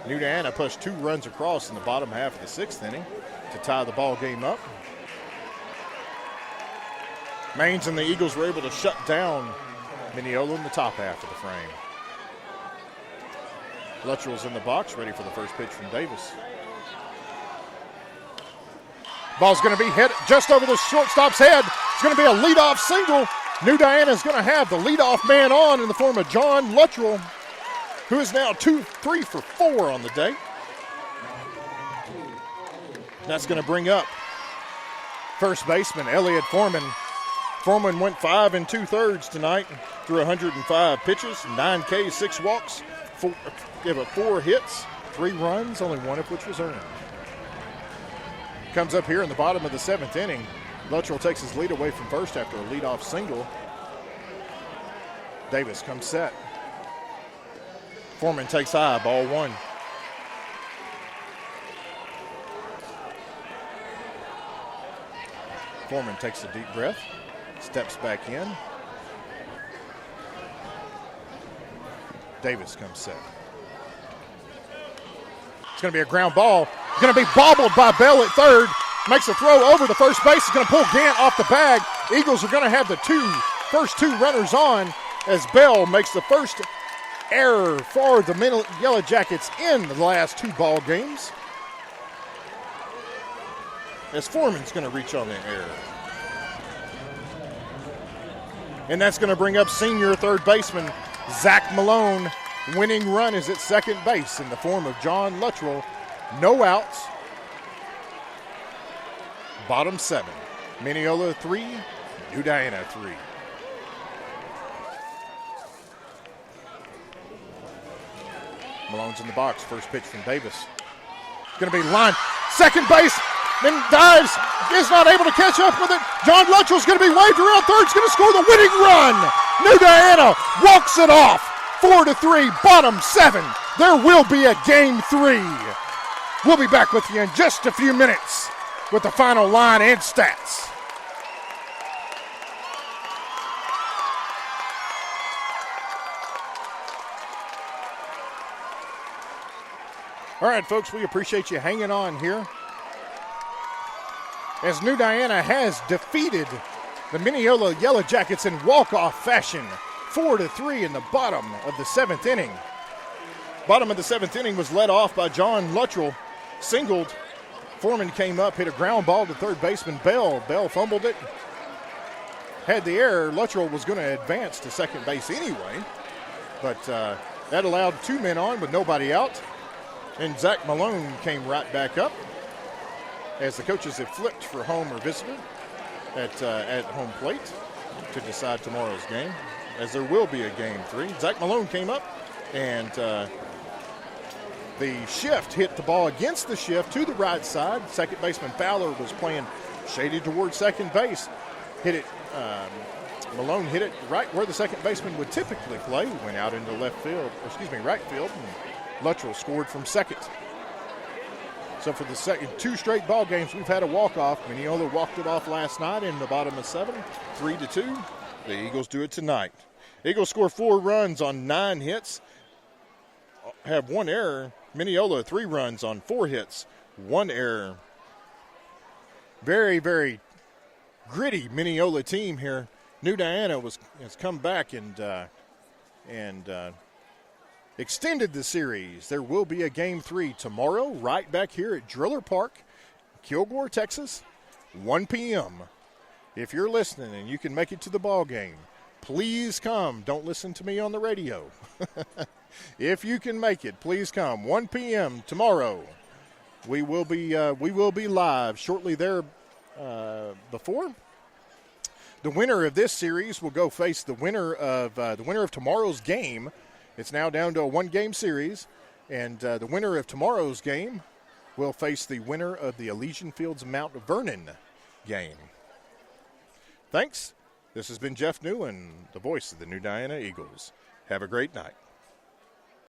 New Diana pushed 2 runs across in the bottom half of the 6th inning to tie the ball game up. Maines and the Eagles were able to shut down Mineola in the top half of the frame. Luttrell's in the box, ready for the first pitch from Davis. Ball's going to be hit just over the shortstop's head. It's going to be a leadoff single. New Diana's going to have the leadoff man on in the form of John Luttrell, who is now 3 for 4 on the day. That's going to bring up first baseman Elliot Foreman. Foreman went 5 2/3 tonight through 105 pitches, 9 Ks, 6 walks, 4 hits, 3 runs, only 1 of which was earned. Comes up here in the bottom of the 7th inning. Luttrell takes his lead away from first after a leadoff single. Davis comes set. Foreman takes high, ball 1. Foreman takes a deep breath, steps back in. Davis comes set. It's going to be a ground ball. It's going to be bobbled by Bell at third. Makes a throw over the first base. It's going to pull Gant off the bag. Eagles are going to have the first two runners on as Bell makes the first error for the Yellow Jackets in the last 2 ball games. As Foreman's going to reach on the error. And that's going to bring up senior third baseman Zach Malone. Winning run is at second base in the form of John Luttrell. No outs. Bottom 7. Mineola 3, New Diana 3. Malone's in the box. First pitch from Davis. Going to be lined. Second base. Then dives. Is not able to catch up with it. John Luttrell's going to be waved around third. He's going to score the winning run. New Diana walks it off. 4-3, bottom 7. There will be a game 3. We'll be back with you in just a few minutes with the final line and stats. All right, folks, we appreciate you hanging on here as New Diana has defeated the Mineola Yellow Jackets in walk-off fashion, 4-3 in the bottom of the 7th inning. Bottom of the 7th inning was led off by John Luttrell, singled. Foreman came up, hit a ground ball to third baseman Bell. Bell fumbled it, had the error. Luttrell was going to advance to second base anyway, but that allowed 2 men on with nobody out. And Zach Malone came right back up as the coaches have flipped for home or visitor at home plate to decide tomorrow's game, as there will be a game 3. Zach Malone came up, and the shift hit the ball against the shift to the right side. Second baseman Fowler was playing shaded towards second base. Hit it. Malone hit it right where the second baseman would typically play. Went out into right field, and Luttrell scored from second. So for the second 2 straight ball games, we've had a walk-off. Mineola walked it off last night in the bottom of 7, 3-2. The Eagles do it tonight. Eagles score 4 runs on 9 hits, have 1 error. Mineola 3 runs on 4 hits, 1 error. Very, very gritty Mineola team here. New Diana has come back and extended the series. There will be a game 3 tomorrow, right back here at Driller Park, Kilgore, Texas, 1 p.m. If you're listening and you can make it to the ball game, please come. Don't listen to me on the radio. If you can make it, please come. 1 p.m. tomorrow. We will be live shortly there before. The winner of this series will go face the winner of tomorrow's game. It's now down to a 1-game series, and the winner of tomorrow's game will face the winner of the Elysian Fields Mount Vernon game. Thanks. This has been Jeff Newland, the voice of the New Diana Eagles. Have a great night.